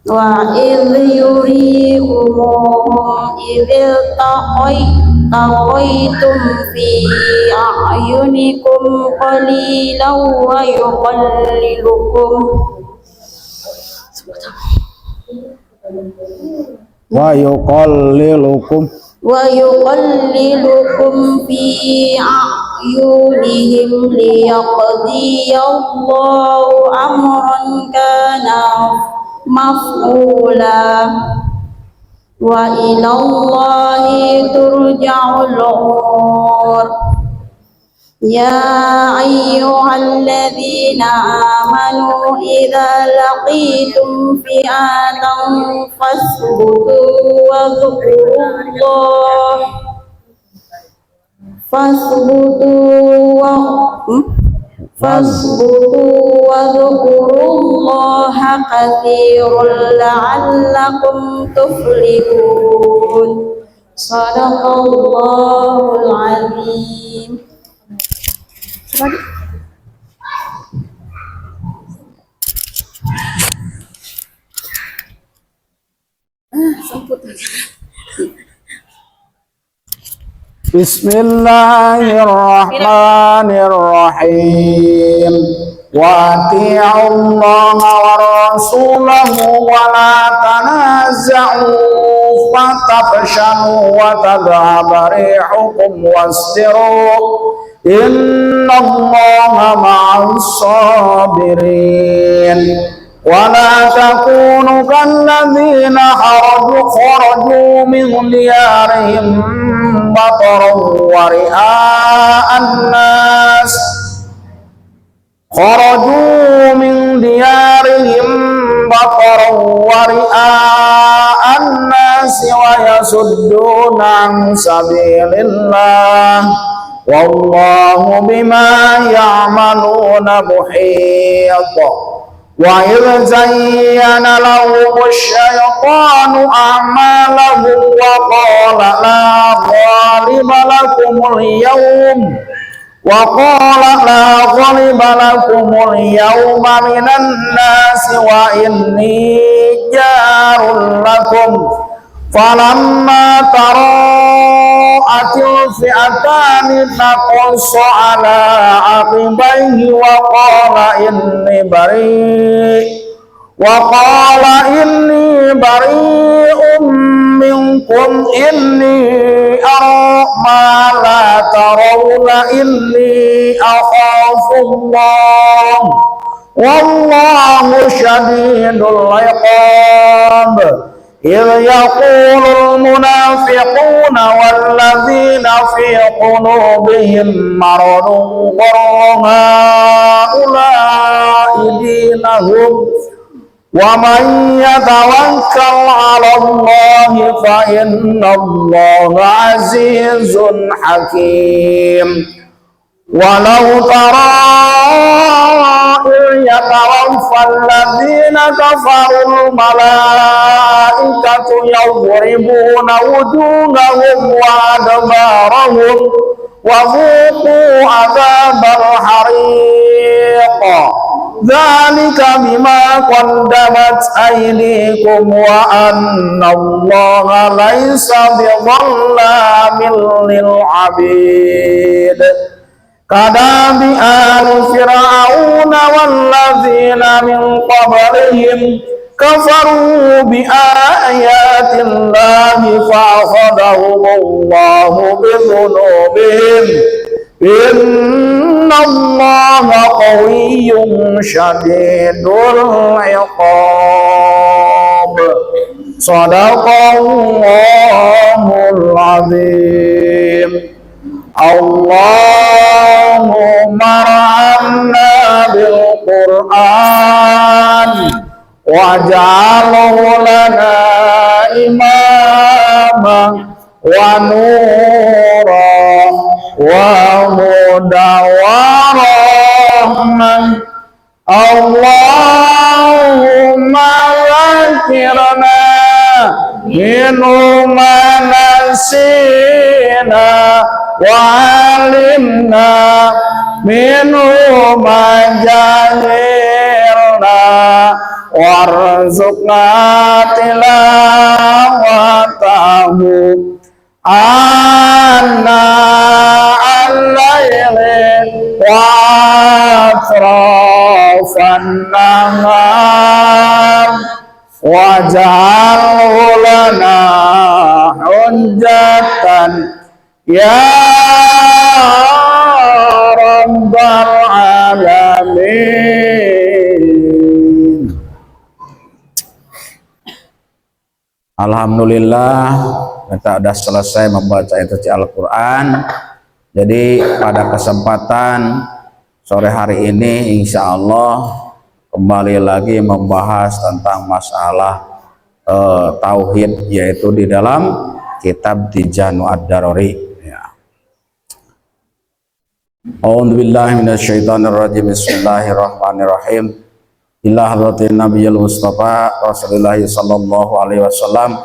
وإذ يريكموهم إذ التقيتم في أعينكم قليلا ويقللكم في أعينهم ليقضي الله أمرا كان مفعولا وإلى الله ترجع الأمور يا أيها الذين آمنوا إذا لقيتم فئة فاثبتوا واذكروا الله كثيرا لعلكم تفلحون صدق الله العظيم. Bismillahirrahmanirrahim. Wa ati'ullaha wa rasulahu wa la tanaza'u fatafshalu wa tadhhaba rihukum wasbiru innallaha ma'as sabirin. Wa la takunu kalladzina kharaju min diyarihim bataran wa ri'a'an nas kharaju min diyarihim bataran wa ri'a'an nas wa yasudduna an sabilillah wallahu bima ya'maluna muhit. Wa idh zayyana lahum asy-syaitanu a'malahum wa qala la ghaliba lakumul yawma minan nasi wa inni jarul lakum falamma tara'atil fi'atani naqassa ala aqibaihi wa qala inni bari'un minkum inni ara ma la tarawna inni akhafullah wallahu syadidul iqab. إذ يقول المنافقون والذين في قلوبهم مرض غر هؤلاء دينهم ومن يتوكل على الله فإن الله عزيز حكيم. ولو ترى إذ يتوفى الذين كفروا الملائكة يضربون وجوههم وأدبارهم وذوقوا عذاب الحريق ذلك بما قدمت أيديكم وأن الله ليس بظلام للعبيد. كداب آل فرعون والذين من قبلهم كفروا بآيات الله فأخذهم الله بذنوبهم إن الله قوي شديد العقاب صدق الله العظيم اللهم ارحمنا بالقرآن واجعله لنا إماما ونورا وهدى ورحمة اللهم ذكرنا منه ما نسينا وعلمنا منه ما جهلنا وارزقنا تلاوته آناء الليل وأطراف النهار واجعله لنا حجة يا رب العالمين. Alhamdulillah kita sudah selesai membaca instruksi Al-Quran. Jadi pada kesempatan sore hari ini insya Allah kembali lagi membahas tentang masalah tauhid, yaitu di dalam kitab Tijanu Ad-Daruri ya. A'udzubillahi minasyaitonirrajim. Bismillahirrahmanirrahim. Ila hadratin Nabiyil Mustafa Rasulullah sallallahu alaihi wasallam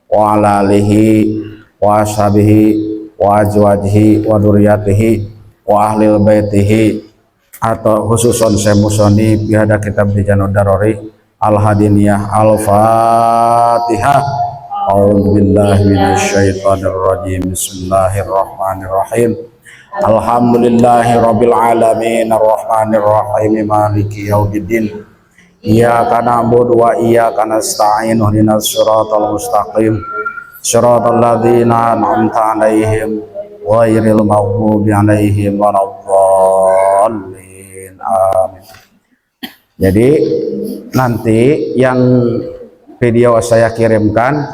wa ala alihi wa ashabihi wa azwajihi wa dzurriyyatihi wa ahlil baitihi, atau khususon saya musoni bihada kitab Tijanu Ad-Daruri al-hadiniyah al-fatihah. A'udzubillahi minasyaitonirrajim. Bismillahirrahmanirrahim. Alhamdulillahi rabbil alamin arrahmanir rahim maliki yaumiddin. Iyyaka na'budu wa iyyaka nasta'in ihdinas siratal mustaqim siratal ladzina an'amta 'alaihim ghairil maghdubi 'alaihim waladdallin. Amin. Jadi nanti yang video saya kirimkan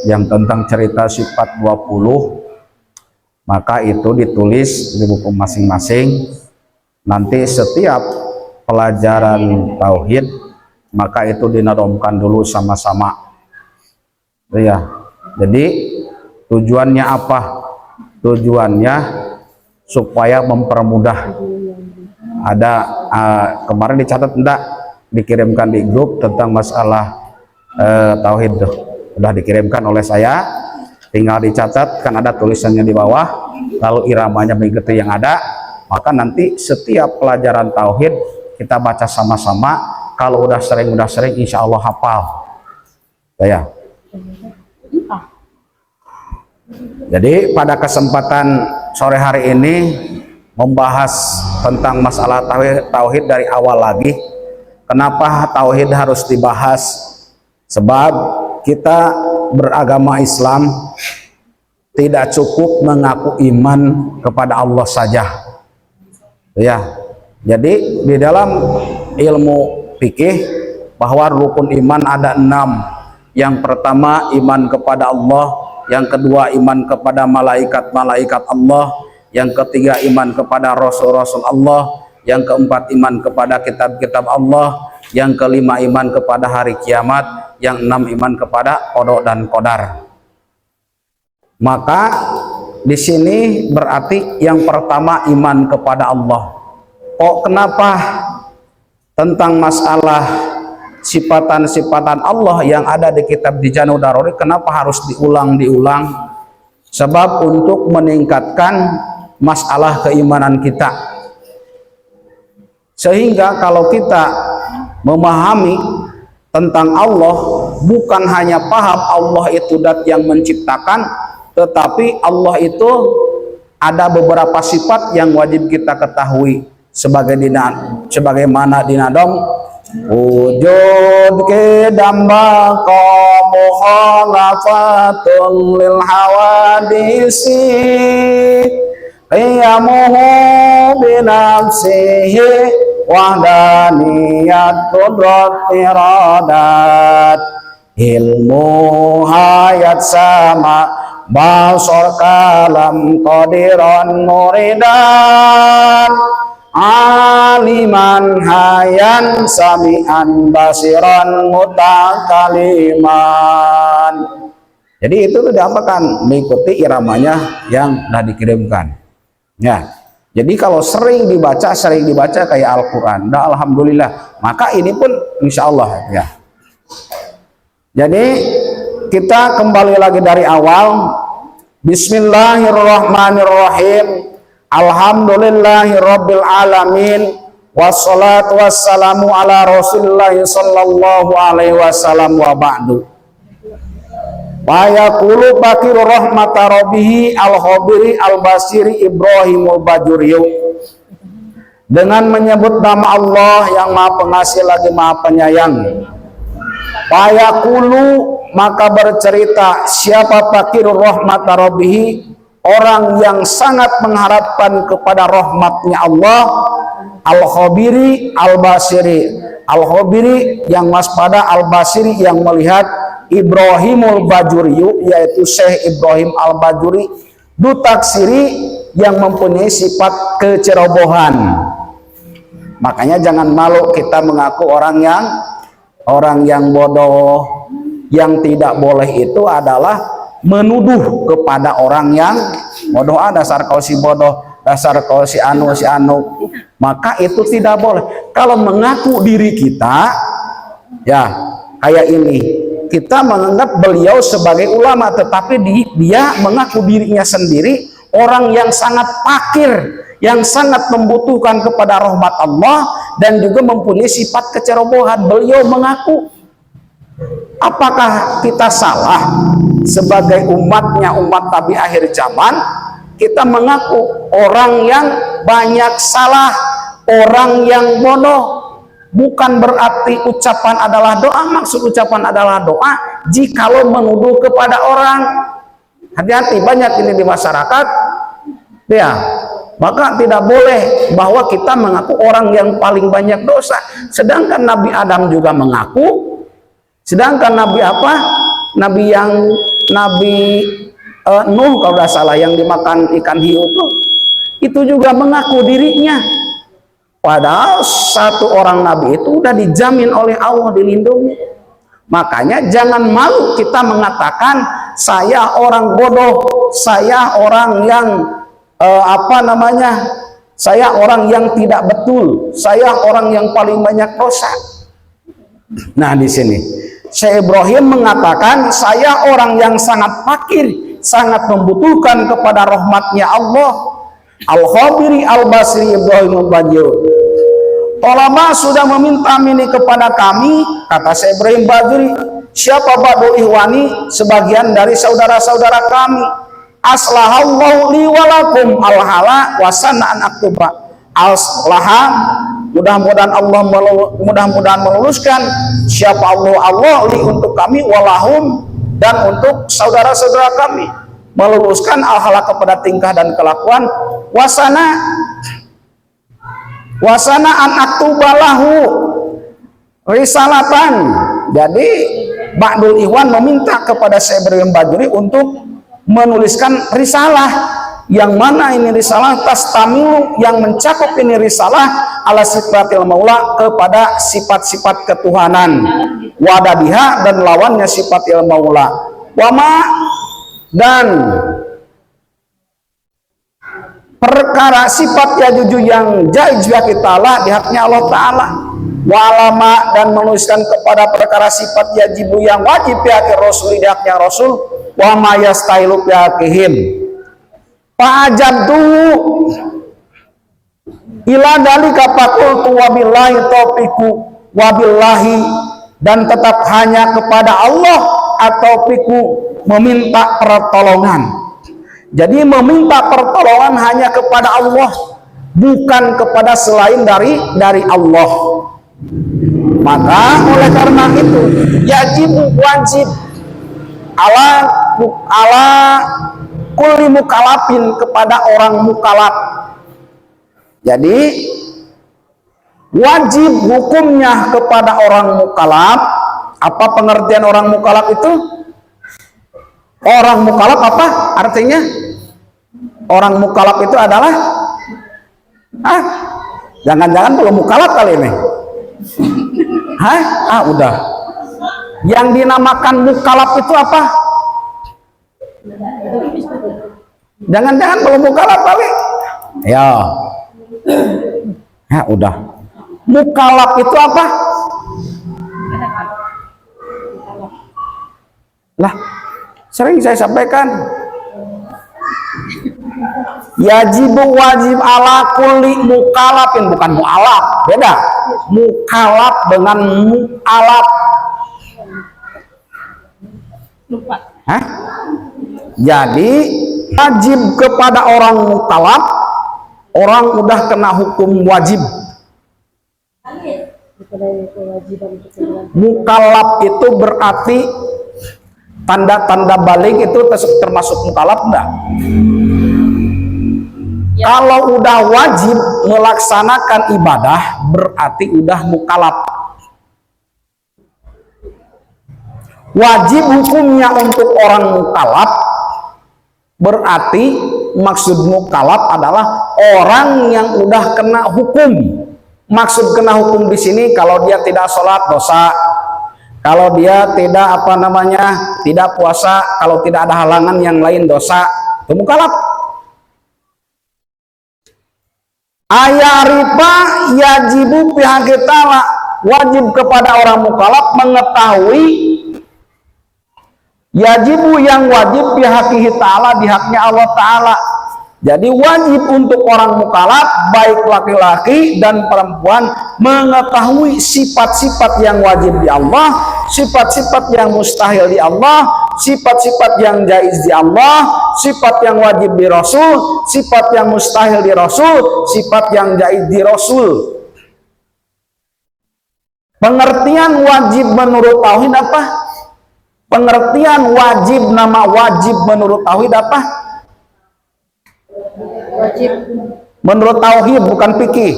yang tentang cerita sifat 20, maka itu ditulis di buku masing-masing. Nanti setiap pelajaran tauhid maka itu dinadomkan dulu sama-sama ya. Jadi tujuannya apa? Tujuannya supaya mempermudah. Ada kemarin dicatat enggak, dikirimkan di grup tentang masalah tauhid tuh. Udah dikirimkan oleh saya, tinggal dicatat, kan ada tulisannya di bawah, lalu iramanya mengikuti yang ada. Maka nanti setiap pelajaran tauhid kita baca sama-sama. Kalau udah sering insya Allah hafal ya. Jadi pada kesempatan sore hari ini membahas tentang masalah tauhid dari awal lagi. Kenapa tauhid harus dibahas? Sebab kita beragama Islam tidak cukup mengaku iman kepada Allah saja ya. Jadi di dalam ilmu fikih bahwa rukun iman ada 6. Yang pertama iman kepada Allah, yang kedua iman kepada malaikat-malaikat Allah, yang ketiga iman kepada rasul-rasul Allah, yang keempat iman kepada kitab-kitab Allah, yang kelima iman kepada hari kiamat, yang 6 iman kepada qada dan qadar. Maka di sini berarti yang pertama iman kepada Allah. Oh, kenapa tentang masalah sifatan-sifatan Allah yang ada di kitab Tijanu Ad-Daruri kenapa harus diulang-diulang? Sebab untuk meningkatkan masalah keimanan kita, sehingga kalau kita memahami tentang Allah, bukan hanya paham Allah itu zat yang menciptakan, tetapi Allah itu ada beberapa sifat yang wajib kita ketahui sebagaimana dinadom wujud kidamba mukhalafatul lil hawadisi qiyamuhu binafsihi wahdaniyat qudrat iradat ilmu hayat sama basor kalam qadiran muridan aliman hayan sami'an basiran mutakaliman. Jadi itu diapakan? Mengikuti iramanya yang sudah dikirimkan. Ya. Jadi kalau sering dibaca kayak Al-Quran, dah alhamdulillah. Maka ini pun insya Allah ya. Jadi kita kembali lagi dari awal. Bismillahirrahmanirrahim. Alhamdulillahirabbil alamin. Wassalatu wassalamu ala Rasulillah sallallahu alaihi wasallam wa ba'du. Wa yaqulu bakiru rahmata rabbihi al-khabiri al-basiri Ibrahimul Bajuri. Dengan menyebut nama Allah yang Maha Pengasih lagi Maha Penyayang. Wa yaqulu maka bercerita siapa bakiru rahmata rabbihi, orang yang sangat mengharapkan kepada rahmatnya Allah, al-khabiri al-basiri. Al-khabiri yang waspada, al-basiri yang melihat, Ibrahimul Bajuri yaitu Syekh Ibrahim Al-Bajuri dutaksiri yang mempunyai sifat kecerobohan. Makanya jangan malu kita mengaku orang yang bodoh. Yang tidak boleh itu adalah menuduh kepada orang yang bodoh. Dasar kau si bodoh, dasar kau si anu. Maka itu tidak boleh. Kalau mengaku diri kita ya kayak ini, kita menganggap beliau sebagai ulama, tetapi dia mengaku dirinya sendiri orang yang sangat fakir, yang sangat membutuhkan kepada rahmat Allah dan juga mempunyai sifat kecerobohan. Beliau mengaku. Apakah kita salah sebagai umatnya, umat Nabi akhir zaman? Kita mengaku orang yang banyak salah, orang yang bodoh. Bukan berarti ucapan adalah doa. Maksud ucapan adalah doa jikalau menuduh kepada orang. Hati-hati, banyak ini di masyarakat ya. Maka tidak boleh bahwa kita mengaku orang yang paling banyak dosa. Sedangkan Nabi Adam juga mengaku. Sedangkan Nabi apa? Nabi Nuh kalau tidak salah yang dimakan ikan hiu itu juga mengaku dirinya. Padahal satu orang Nabi itu sudah dijamin oleh Allah dilindungi. Makanya jangan malu kita mengatakan saya orang bodoh, saya orang yang saya orang yang tidak betul, saya orang yang paling banyak dosa. Nah di sini Syekh Ibrahim mengatakan saya orang yang sangat fakir, sangat membutuhkan kepada rahmatnya Allah. Al-Khabiri al-Basri Ibrahim Bajuri. Ulama sudah meminta ini kepada kami, kata Syekh Ibrahim Bajuri, siapa Ba'dul Ihwani, sebagian dari saudara-saudara kami. Aslahallahu li walakum al-hala wa sana'an aktuba. Aslaha, mudah-mudahan Allah meluluskan siapa Allah li untuk kami walahum dan untuk saudara-saudara kami meluluskan al-hala kepada tingkah dan kelakuan wasana an aktubalahu risalatan. Jadi Ba'dul Ikhwan meminta kepada Syekh Ibrahim Bajuri untuk menuliskan risalah, yang mana ini risalah tastamilu, yang mencakup ini risalah ala sifatil maula, kepada sifat-sifat ketuhanan, wadadiha, dan lawannya sifatil maula, wama, dan perkara sifat ya juju yang jaiz bagi ta'ala di haknya Allah Ta'ala, walama, dan menuliskan kepada perkara sifat yajibu yang wajib pihak Rasul di haknya Rasul, wa ma yastahilu pihakihim. Fa'ajabtu ila dalika faqultu wabillahi taufiqu wabillahi, dan tetap hanya kepada Allah atau piku meminta pertolongan. Jadi meminta pertolongan hanya kepada Allah, bukan kepada selain dari Allah. Maka oleh karena itu wajib ala kulli mukalafin kepada orang mukalaf. Jadi wajib hukumnya kepada orang mukalaf. Apa pengertian orang mukalaf itu? Orang mukalaf apa artinya? Orang mukalaf itu adalah jangan-jangan belum mukalaf kali ini. Udah. Yang dinamakan mukalaf itu apa? Jangan-jangan belum mukalaf kali. Ya, udah. Mukalaf itu apa? Lah, sering saya sampaikan. Wajib ala kulli mukalafin, bukan mualaf, beda. Mukalaf dengan mualaf. Jadi wajib kepada orang mukalaf, orang udah kena hukum wajib. Mukalaf itu berarti tanda-tanda balik itu termasuk mukalaf enggak? Kalau udah wajib melaksanakan ibadah berarti udah mukalaf. Wajib hukumnya untuk orang mukalaf berarti maksud mukalaf adalah orang yang udah kena hukum. Maksud kena hukum di sini kalau dia tidak sholat dosa, kalau dia tidak tidak puasa, kalau tidak ada halangan yang lain dosa, itu mukalaf. Ayarifa yajibu pihak kita wajib kepada orang mukalaf mengetahui yajibu yang wajib pihak ta'ala di haknya Allah Ta'ala. Jadi wajib untuk orang mukalaf baik laki-laki dan perempuan mengetahui sifat-sifat yang wajib di Allah, sifat-sifat yang mustahil di Allah, sifat-sifat yang jaiz di Allah, sifat yang wajib di Rasul, sifat yang mustahil di Rasul, sifat yang jaiz di Rasul. Pengertian wajib menurut tauhid apa? Pengertian wajib, nama wajib menurut tauhid apa? Wajib. Menurut tauhid, bukan fikih.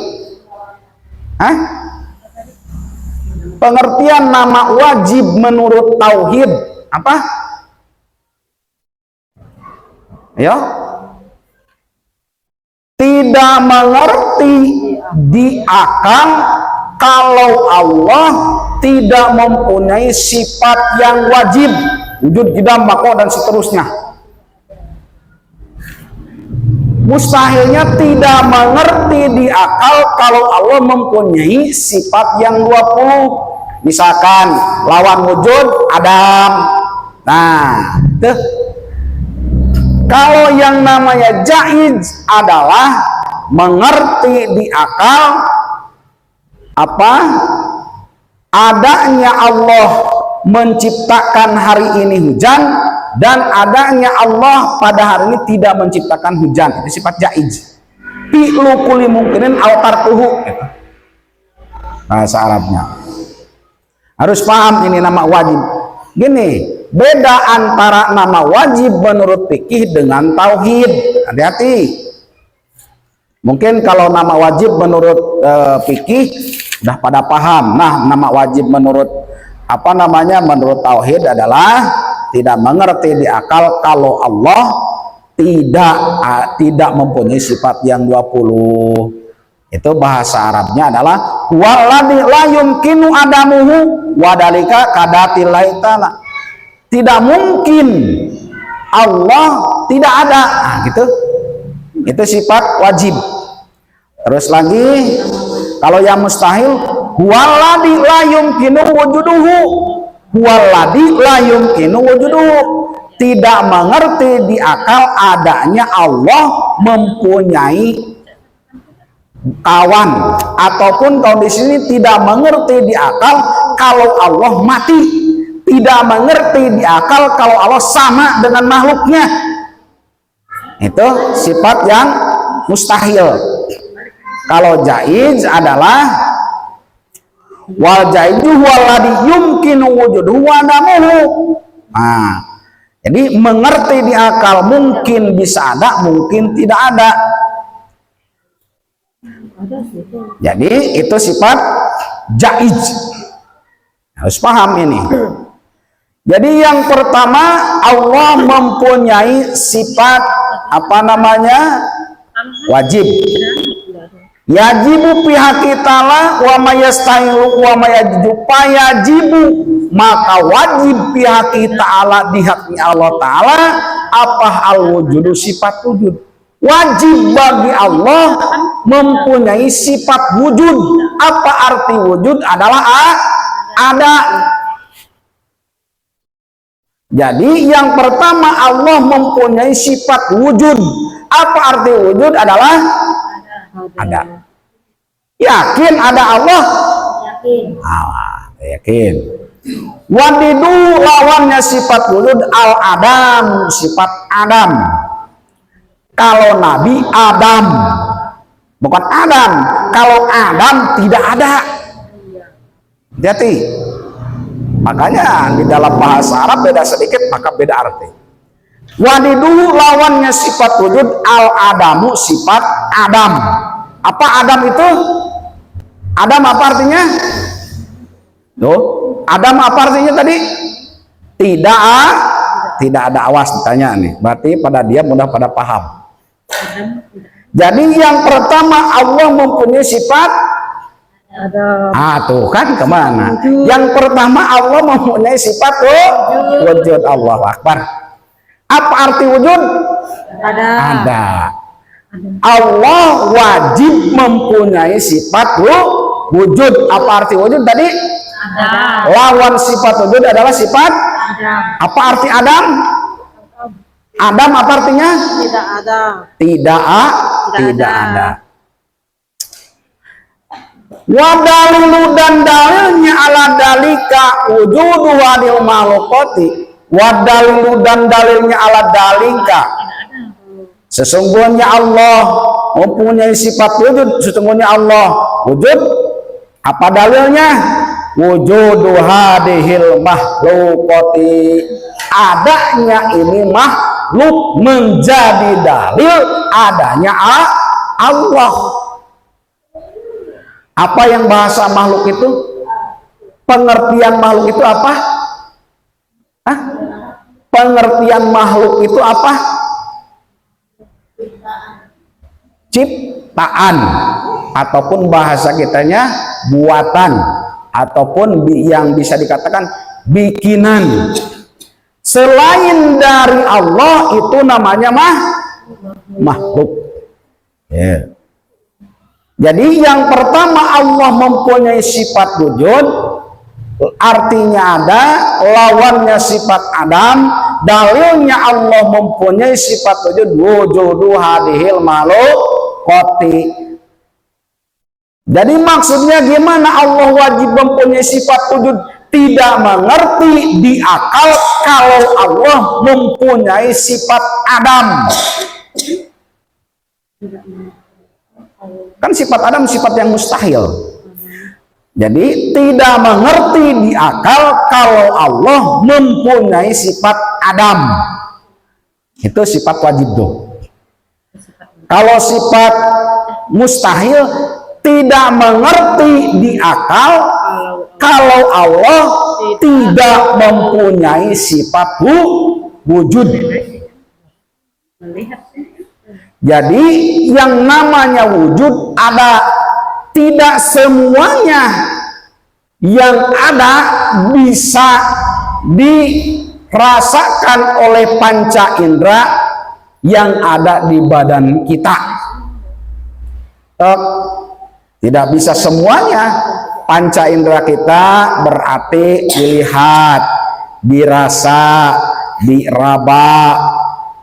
Pengertian nama wajib menurut tauhid apa? Ya, tidak mengerti di akal kalau Allah tidak mempunyai sifat yang wajib, wujud, qidam, baqo dan seterusnya. Mustahilnya tidak mengerti di akal kalau Allah mempunyai sifat yang 20. Misalkan lawan wujud Adam. Nah, kalau yang namanya jaiz adalah mengerti di akal apa adanya Allah menciptakan hari ini hujan dan adanya Allah pada hari ini tidak menciptakan hujan. Itu sifat jaiz. Fi'lu kulli mungkinin aw tarkuhu. Bahasa Arabnya. Harus paham ini nama wajib. Gini, beda antara nama wajib menurut fikih dengan tauhid. Hati-hati. Mungkin kalau nama wajib menurut fikih udah pada paham. Nah, nama wajib menurut menurut tauhid adalah tidak mengerti di akal kalau Allah tidak mempunyai sifat yang 20. Itu bahasa Arabnya adalah waladzi la yumkinu adamuhu wadalika kadatillahi ta'ala. Tidak mungkin Allah tidak ada. Nah, gitu. Itu sifat wajib. Terus lagi kalau yang mustahil waladzi la yumkinu wujuduhu. Waladzi la yumkinu wujuduhu, tidak mengerti di akal adanya Allah mempunyai kawan, ataupun kalau di sini tidak mengerti di akal kalau Allah mati, tidak mengerti di akal kalau Allah sama dengan makhluknya. Itu sifat yang mustahil. Kalau jaiz adalah Wal jaizu walladhi yumkinu wujuduhu wa adamuhu. Nah, jadi mengerti di akal mungkin bisa ada, mungkin tidak ada. Jadi itu sifat jaiz. Harus paham ini. Jadi yang pertama, Allah mempunyai sifat apa namanya? Wajib. Yajibu pihak ta'ala wa mayastahilu wa mayajibu payajibu, maka wajib pihak ta'ala di haknya Allah Ta'ala apa al-wujudu, sifat wujud. Wajib bagi Allah mempunyai sifat wujud. Apa arti wujud? Adalah ada. Jadi yang pertama, Allah mempunyai sifat wujud. Apa arti wujud? Adalah ada. Yakin ada Allah? Yakin. Yakin. Wadidu lawannya sifat wujud al-adam, sifat Adam. Kalau Nabi Adam, bukan Adam. Kalau Adam tidak ada. Hati-hati. Makanya di dalam bahasa Arab beda sedikit, maka beda arti. Wadidu lawannya sifat wujud al-adamu, sifat Adam. Apa Adam itu? Adam apa artinya? Tuh, Adam apa artinya tadi? Tidak ada, awas ditanya nih. Berarti pada dia mudah pada paham. Jadi yang pertama, Allah mempunyai sifat ada. Tuh kan kemana? Wujud. Yang pertama, Allah mempunyai sifat wujud. Allahu Akbar. Apa arti wujud? Ada. Allah wajib mempunyai sifat wujud. Apa arti wujud tadi? Ada. Lawan sifat wujud adalah sifat ada. Apa arti Adam? Adam apa artinya? Tidak ada. Tidak ada. Wadalilu dan dalilnya ala dalika wujudu wadil malukoti. Wadalilu dan dalilnya ala dalika, sesungguhnya Allah mempunyai sifat wujud. Sesungguhnya Allah wujud. Apa dalilnya? Wujudu hadihil mahlukoti, adanya ini makhluk menjadi dalil adanya Allah. Apa yang bahasa makhluk itu? Pengertian makhluk itu apa? Pengertian makhluk itu apa? Ciptaan, ataupun bahasa kitanya buatan, ataupun yang bisa dikatakan bikinan. Selain dari Allah itu namanya makhluk. Yeah. Jadi yang pertama, Allah mempunyai sifat wujud, artinya ada, lawannya sifat Adam, dalilnya Allah mempunyai sifat wujud, wujudu hadihil malukoti. Jadi maksudnya gimana Allah wajib mempunyai sifat wujud? Tidak mengerti di akal kalau Allah mempunyai sifat Adam. Kan sifat Adam sifat yang mustahil. Jadi tidak mengerti di akal kalau Allah mempunyai sifat Adam. Itu sifat wajib tuh. Kalau sifat mustahil, tidak mengerti di akal kalau Allah tidak mempunyai sifat wujud. Jadi yang namanya wujud ada, tidak semuanya yang ada bisa dirasakan oleh panca indera yang ada di badan kita. Tidak bisa semuanya. Panca indera kita berarti dilihat, dirasa, diraba,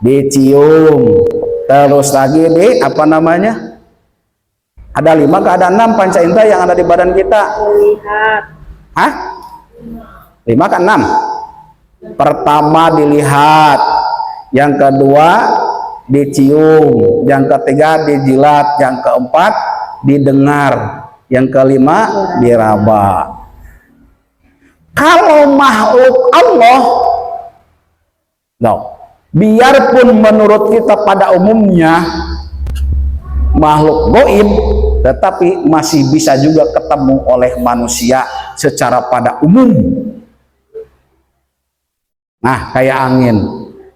dicium, terus lagi di apa namanya? Ada 5 ke ada 6 panca indera yang ada di badan kita? Lihat. Hah? 5 ke 6? Pertama dilihat, yang kedua dicium, yang ketiga dijilat, yang keempat didengar, yang kelima diraba. Kalau makhluk Allah, biarpun menurut kita pada umumnya makhluk goib, tetapi masih bisa juga ketemu oleh manusia secara pada umum. Nah, kayak angin,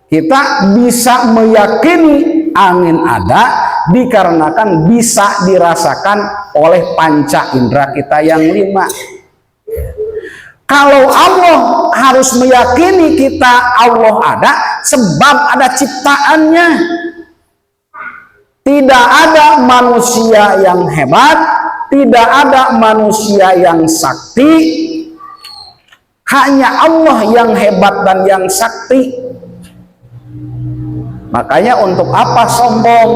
kita bisa meyakini angin ada dikarenakan bisa dirasakan oleh panca indera kita yang 5. Kalau Allah, harus meyakini kita Allah ada sebab ada ciptaannya. Tidak ada manusia yang hebat, tidak ada manusia yang sakti, hanya Allah yang hebat dan yang sakti. Makanya untuk apa sombong?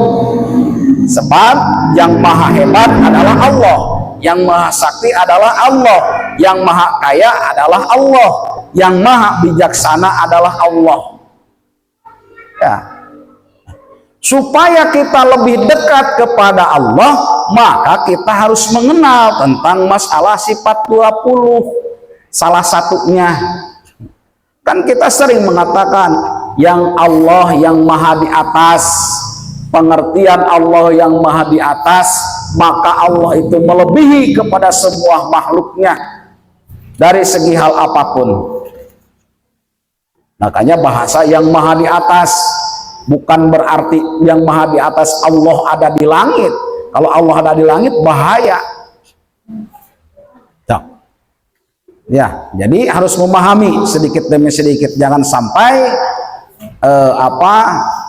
Sebab yang maha hebat adalah Allah, yang maha sakti adalah Allah, yang maha kaya adalah Allah, yang maha bijaksana adalah Allah. Ya. Supaya kita lebih dekat kepada Allah, maka kita harus mengenal tentang masalah sifat 20. Salah satunya, kan kita sering mengatakan yang Allah yang maha di atas, pengertian Allah yang maha di atas, maka Allah itu melebihi kepada sebuah makhluknya dari segi hal apapun. Makanya bahasa yang maha di atas bukan berarti yang maha di atas Allah ada di langit. Kalau Allah ada di langit bahaya. Ya, jadi harus memahami sedikit demi sedikit, jangan sampai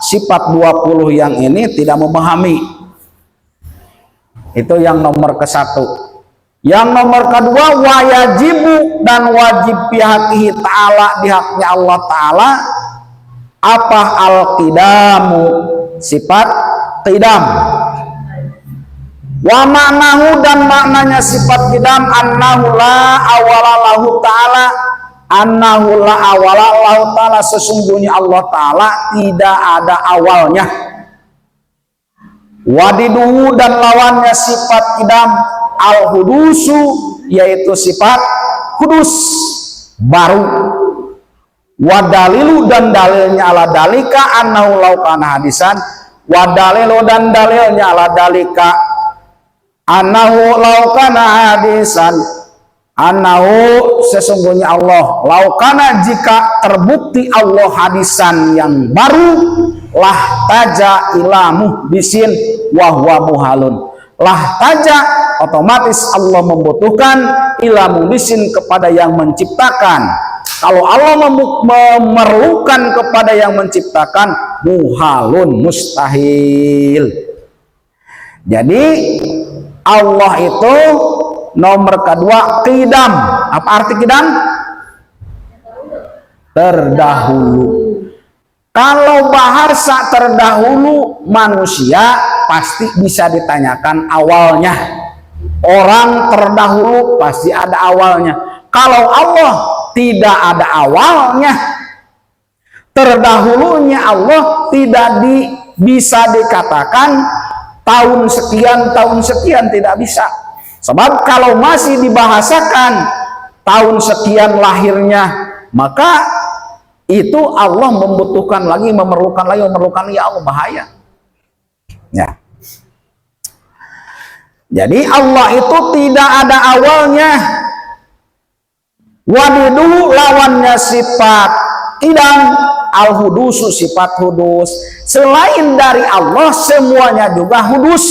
sifat 20 yang ini tidak memahami. Itu yang nomor ke-1. Yang nomor kedua, wajibu dan wajib pihaki ta'ala, di haknya Allah ta'ala, apa al-qidamu, sifat qidam. Wa maknahu, dan maknanya sifat qidam, annahu la awala lahu ta'ala, annahu la awala lahu ta'ala, sesungguhnya Allah ta'ala tidak ada awalnya. Wadiduhu, dan lawannya sifat qidam, al-hudusu, yaitu sifat hudus, baru. Wadalilu, dan dalilnya ala dalika, annahu laukana hadisan. Wadalilu, dan dalilnya ala dalika, annahu laukana hadisan, annahu, sesungguhnya Allah, laukana, jika terbukti Allah hadisan yang baru, lah taja ila muhdisin wahwa muhalun. Lah taja, otomatis Allah membutuhkan ila muhdisin, kepada yang menciptakan. Kalau Allah memerlukan kepada yang menciptakan, muhalun, mustahil. Jadi Allah itu nomor kedua qidam. Apa arti qidam? Terdahulu. Kalau bahasa terdahulu, manusia pasti bisa ditanyakan awalnya. Orang terdahulu pasti ada awalnya. Kalau Allah tidak ada awalnya, terdahulunya Allah tidak bisa dikatakan tahun sekian, tidak bisa. Sebab kalau masih dibahasakan tahun sekian lahirnya, maka itu Allah membutuhkan lagi, memerlukan lagi, ya Allah, bahaya. Ya. Jadi Allah itu tidak ada awalnya. Wadidu, lawannya sifat qidam, al-hudusu, sifat hudus. Selain dari Allah, semuanya juga hudus,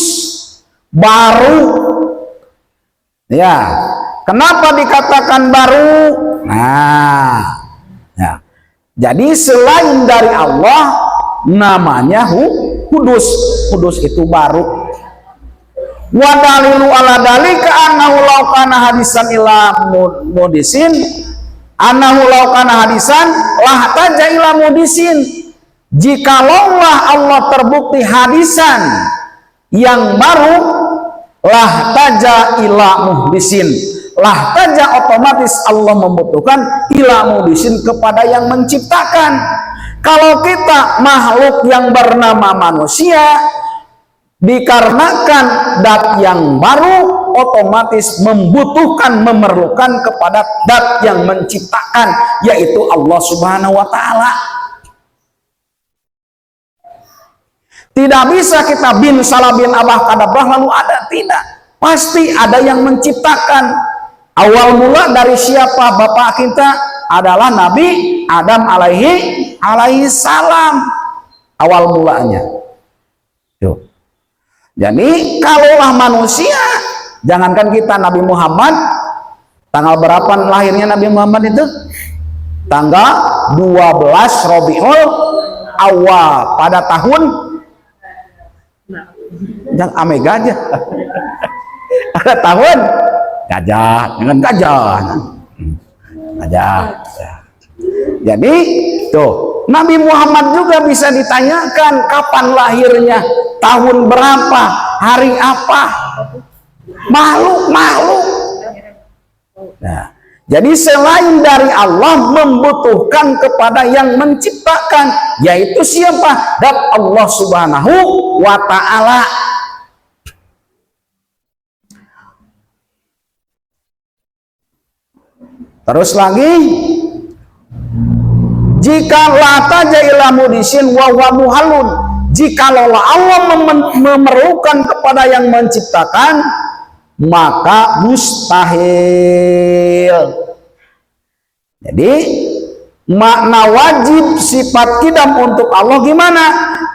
baru. Ya, kenapa dikatakan baru? Nah, ya. Jadi selain dari Allah, namanya hudus. Hudus itu baru. Wadalilu ala dalika annahu laukana hadisan ila mudisin, annahu laukana hadisan lah taja ila mudisin. Jikalau Allah terbukti hadisan yang baru, lah taja ila muhdisin, lah taja, otomatis Allah membutuhkan ila muhdisin, kepada yang menciptakan. Kalau kita makhluk yang bernama manusia, dikarenakan dat yang baru, otomatis membutuhkan, memerlukan kepada zat yang menciptakan, yaitu Allah Subhanahu wa Ta'ala. Tidak bisa kita bin salah bin abah kadabah lalu ada, tidak. Pasti ada yang menciptakan. Awal mula dari siapa? Bapak kita adalah Nabi Adam alaihi salam. Awal mulanya. Tuh. Jadi kalaulah manusia, jangankan kita, Nabi Muhammad, tanggal berapa lahirnya Nabi Muhammad itu? Tanggal 12 Rabiul Awal pada tahun yang ame gajah. Ada tahun gajah dengan gajah. Gajah. Jadi tuh Nabi Muhammad juga bisa ditanyakan kapan lahirnya, tahun berapa, hari apa, makhluk. Nah, jadi selain dari Allah membutuhkan kepada yang menciptakan, yaitu siapa? Dan Allah Subhanahu wa Ta'ala. Terus lagi, jika lata jailah mudisin wa muhalun, jikalau Allah memerlukan kepada yang menciptakan, maka mustahil. Jadi makna wajib sifat kidam untuk Allah gimana?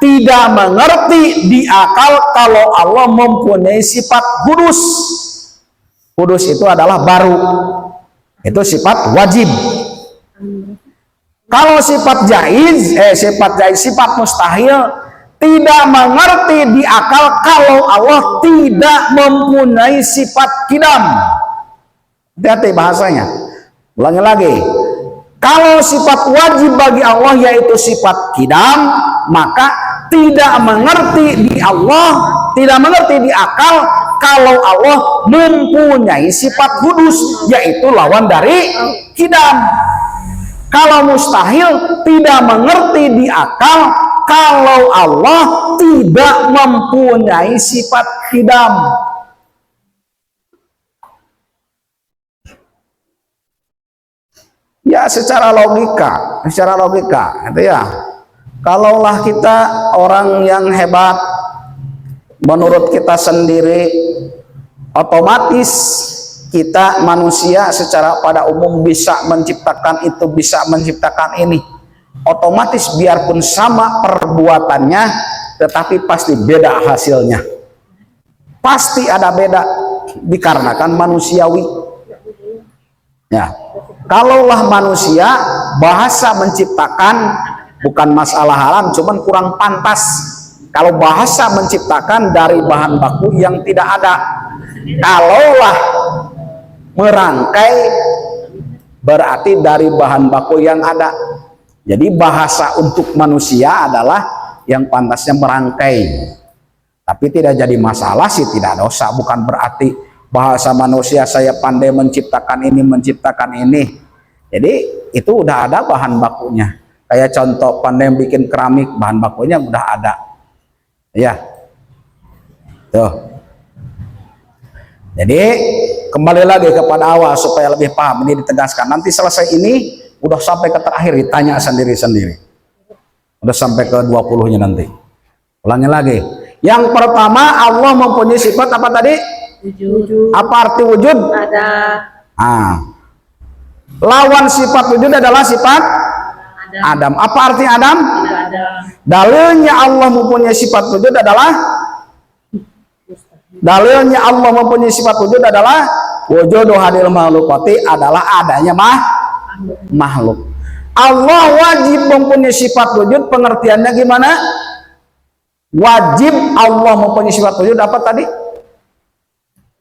Tidak mengerti di akal kalau Allah mempunyai sifat kudus. Kudus itu adalah baru. Itu sifat wajib. Kalau sifat jaiz, sifat mustahil, tidak mengerti di akal kalau Allah tidak mempunyai sifat kidam. Hati-hati bahasanya. Ulangi lagi. Kalau sifat wajib bagi Allah yaitu sifat kidam, maka tidak mengerti di Allah, tidak mengerti di akal kalau Allah mempunyai sifat kudus, yaitu lawan dari kidam. Kalau mustahil, tidak mengerti di akal kalau Allah tidak mempunyai sifat kidam. Ya secara logika itu ya. Kalaulah kita orang yang hebat, menurut kita sendiri, otomatis kita manusia secara pada umum bisa menciptakan itu, bisa menciptakan ini. Otomatis biarpun sama perbuatannya, tetapi pasti beda hasilnya. Pasti ada beda, dikarenakan manusiawi. Ya, kalaulah manusia bahasa menciptakan bukan masalah haram, cuman kurang pantas. Kalau bahasa menciptakan dari bahan baku yang tidak ada, kalaulah merangkai berarti dari bahan baku yang ada. Jadi bahasa untuk manusia adalah yang pantasnya merangkai. Tapi tidak jadi masalah sih, tidak dosa. Bukan berarti bahasa manusia saya pandai menciptakan ini, menciptakan ini. Jadi itu udah ada bahan bakunya. Kayak contoh pandai bikin keramik, bahan bakunya udah ada. Ya. Tuh. Jadi kembali lagi kepada awal supaya lebih paham, ini ditegaskan. Nanti selesai ini udah sampai ke terakhir, ditanya sendiri-sendiri. Udah sampai ke 20-nya nanti. Ulangi lagi. Yang pertama, Allah mempunyai sifat apa tadi? Wujud. Apa arti wujud? Ada. Lawan sifat wujud adalah sifat Adam. Apa arti Adam? Ada. Dalilnya Allah mempunyai sifat wujud adalah wujudu hadil makhlukati adalah adanya makhluk. Allah wajib mempunyai sifat wujud, pengertiannya gimana? Wajib Allah mempunyai sifat wujud apa tadi?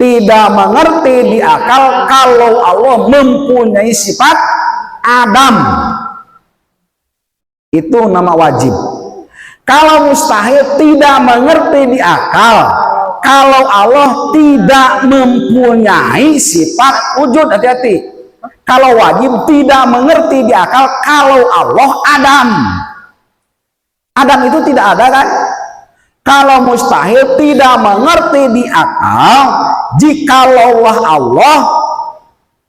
Tidak mengerti di akal kalau Allah mempunyai sifat Adam. Itu nama wajib. Kalau mustahil, tidak mengerti di akal kalau Allah tidak mempunyai sifat wujud. Hati-hati. Kalau wajib, tidak mengerti di akal kalau Allah Adam. Adam itu tidak ada kan? Kalau mustahil tidak mengerti di akal jikalau Allah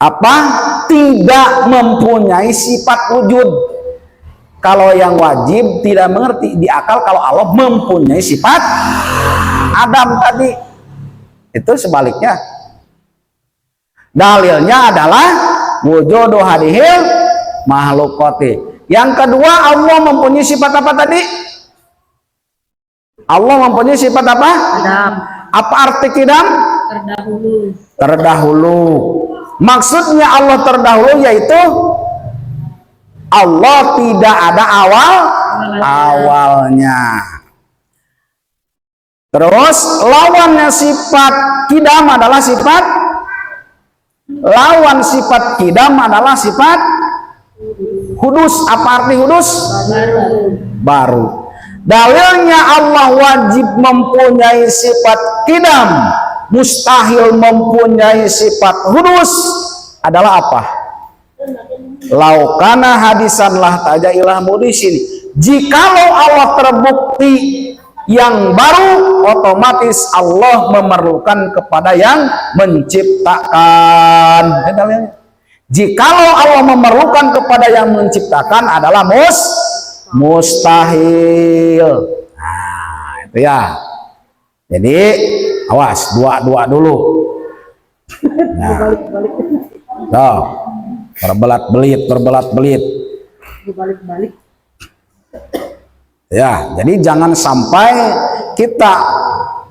apa tidak mempunyai sifat wujud. Kalau yang wajib tidak mengerti di akal kalau Allah mempunyai sifat Adam tadi. Itu sebaliknya. Dalilnya adalah wujudu hadhil makhlukati. Yang kedua, Allah mempunyai sifat apa tadi? Allah mempunyai sifat apa? Adam. Apa arti kidam? Terdahulu. Terdahulu. Maksudnya Allah terdahulu yaitu Allah tidak ada awalnya. Terus lawannya sifat kidam adalah sifat kidam adalah sifat hudus. Apa arti hudus? Baru. Dalilnya Allah wajib mempunyai sifat kidam, mustahil mempunyai sifat hudus adalah apa? Laukana hadisan lah tajailah mudisin. Jikalau Allah terbukti yang baru, otomatis Allah memerlukan kepada yang menciptakan. Jikalau Allah memerlukan kepada yang menciptakan adalah mustahil. Nah, itu ya. Jadi awas, dua dulu. Nah, so, berbelat-belit. Dibalik-balik. Ya, jadi jangan sampai kita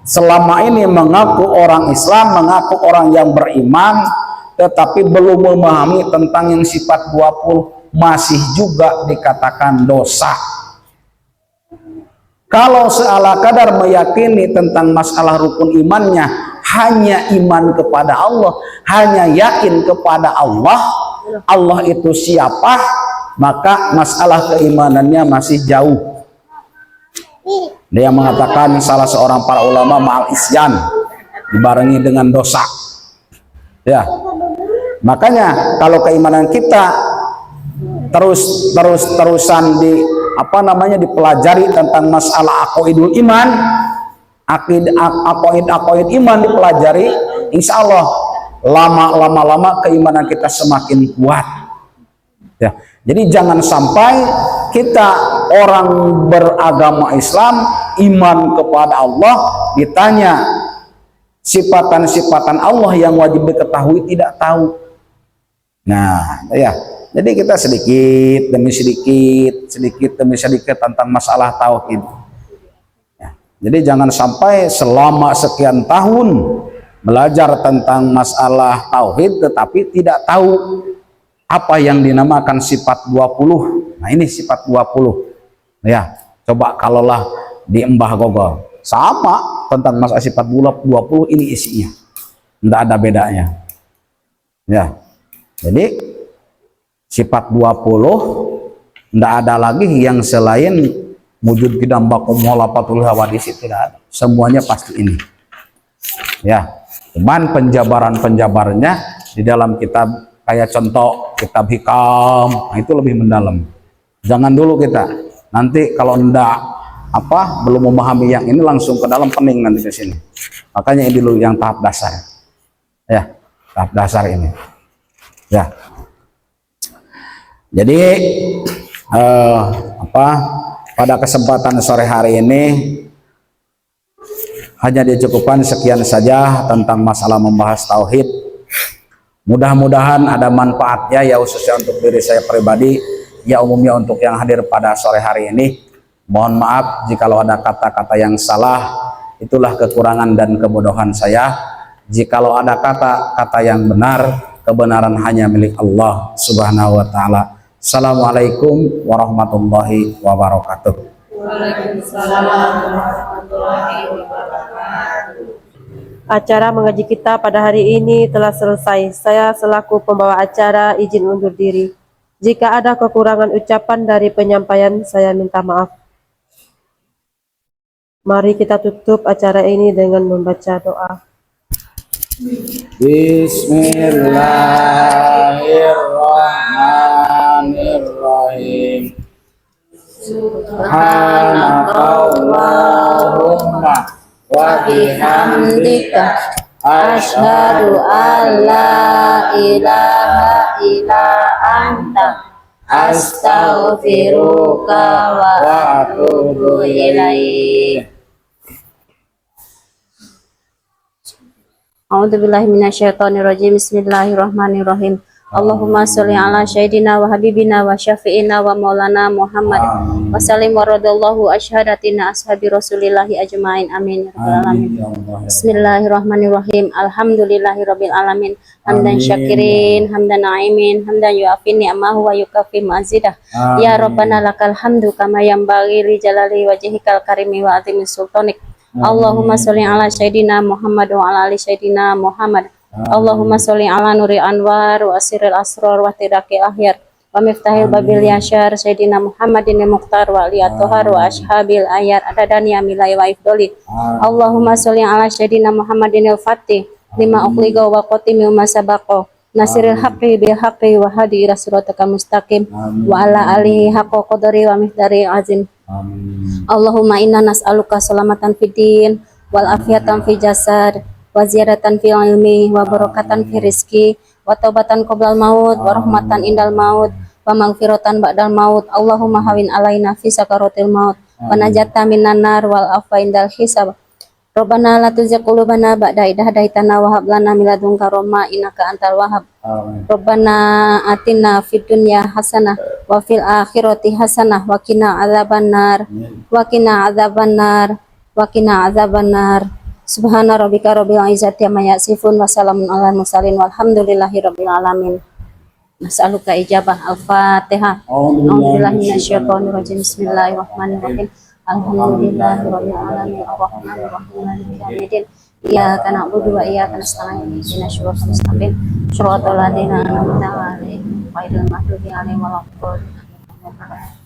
selama ini mengaku orang Islam, mengaku orang yang beriman, tetapi belum memahami tentang yang sifat 20, masih juga dikatakan dosa. Kalau seala kadar meyakini tentang masalah rukun imannya, hanya iman kepada Allah, hanya yakin kepada Allah, Allah itu siapa, maka masalah keimanannya masih jauh. Dia mengatakan salah seorang para ulama ma'al isyan, dibarengi dengan dosa. Ya, makanya kalau keimanan kita terusan dipelajari tentang masalah aqaidul iman, aqaid iman dipelajari, insya Allah lama-lama keimanan kita semakin kuat. Ya, jadi jangan sampai kita orang beragama Islam, iman kepada Allah, ditanya sifatan-sifatan Allah yang wajib diketahui tidak tahu. Nah, ya. Jadi kita sedikit demi sedikit tentang masalah tauhid. Ya. Jadi jangan sampai selama sekian tahun belajar tentang masalah tauhid tetapi tidak tahu apa yang dinamakan sifat 20. Nah, ini sifat 20. Ya, coba kalaulah di Mbah Gogol sama tentang masalah sifat 20 ini isinya. Tidak ada bedanya. Ya. Jadi sifat 20 tidak ada lagi yang selain wujud kidam bakum walapatul hawadis, tidak ada. Semuanya pasti ini. Ya, cuman penjabarannya di dalam kitab, kayak contoh kitab hikam, nah itu lebih mendalam. Jangan dulu kita, nanti kalau belum memahami yang ini langsung ke dalam pening nanti ke sini. Makanya ini dulu yang tahap dasar. Ya, tahap dasar ini. Ya. Jadi pada kesempatan sore hari ini hanya dicukupkan sekian saja tentang masalah membahas tauhid. Mudah-mudahan ada manfaatnya ya, khususnya untuk diri saya pribadi, ya umumnya untuk yang hadir pada sore hari ini. Mohon maaf jikalau ada kata-kata yang salah, itulah kekurangan dan kebodohan saya. Jikalau ada kata-kata yang benar, kebenaran hanya milik Allah Subhanahu wa taala. Assalamualaikum warahmatullahi wabarakatuh. Waalaikumsalam warahmatullahi wabarakatuh. Acara mengaji kita pada hari ini telah selesai. Saya selaku pembawa acara izin undur diri. Jika ada kekurangan ucapan dari penyampaian, saya minta maaf. Mari kita tutup acara ini dengan membaca doa. Bismillahirrahmanirrahim. Subhanakallahumma bihamdika asyhadu an la ilaha illa anta astaghfiruka wa atubu ilaik. A'udzubillahi minasyaitonirrajim. Bismillahirrahmanirrahim. Allahumma sholli ala sayyidina wa habibina wa syafi'ina wa maulana Muhammad wa sallim wa radallahu asyhadatina ashabi rasulillahi ajmain. Amin ya rabbal alamin. Bismillahirrahmanirrahim. Alhamdulillahi rabbil alamin. Hamdan syakirin, hamdan na'imin, hamdan yu'afi ni'amahu wa yukafi mazidah. Ya Rabbana lakal hamdu kama yanbaghi li jalali wajhikal karimi wa azimi sultanik. Allahumma sholli ala sayyidina Muhammad wa ala ali sayyidina Muhammad. Allahumma sholli ala nuri anwar wa asiril asrar wa tidaqil ahyar wa miftahil babil yashar sayyidina Muhammadin muqtar wa aliyatohar wa ashabil ayar adadani amilai wa ifdoli. Allahumma sholli ala sayyidina Muhammadin al-fatih lima uqliga wa qatimi ma sabaqo nasiril haqqi bil haqqi wa hadi ila siratal mustaqim wa ala alihi haqqa qadri wa miqdari azim. Allahumma inna nas'aluka salamatan fid din wal afiyatan fi jasad wa ziyadatan fil ilmi wa barakatan fi rizki wa taubatan qoblal maut wa rahmatan indal maut wa maghfiratan ba'dal maut. Allahumma hawin alaina fi sakaratil maut wa najata minan nar wal afwa indal hisab. Rabbana la tuzigh qulubana ba'da idh hadaitana wa hab lana min ladunka rahmah innaka antal wahhab. Rabbana atina fid dunya hasanah wa fil akhirati hasanah wa qina adzabannar wa qina adzabannar wa qina adzabannar. Subhana rabbika rabbil izzati amma yasifun wa salamun alal mursalin walhamdulillahi rabbil alamin. Nas'aluka ijabah al-Fatihah. A'udzubillahi minasyaitonir rajim. Bismillahirrahmanirrahim. Alhamdulillahi rabbil alamin arrahmanir rahim maliki yaumiddin. Iyyaka na'budu wa iyyaka nasta'in ihdinas siratal mustaqim siratal ladzina an'amta 'alaihim ghairil maghdubi 'alaihim waladdallin.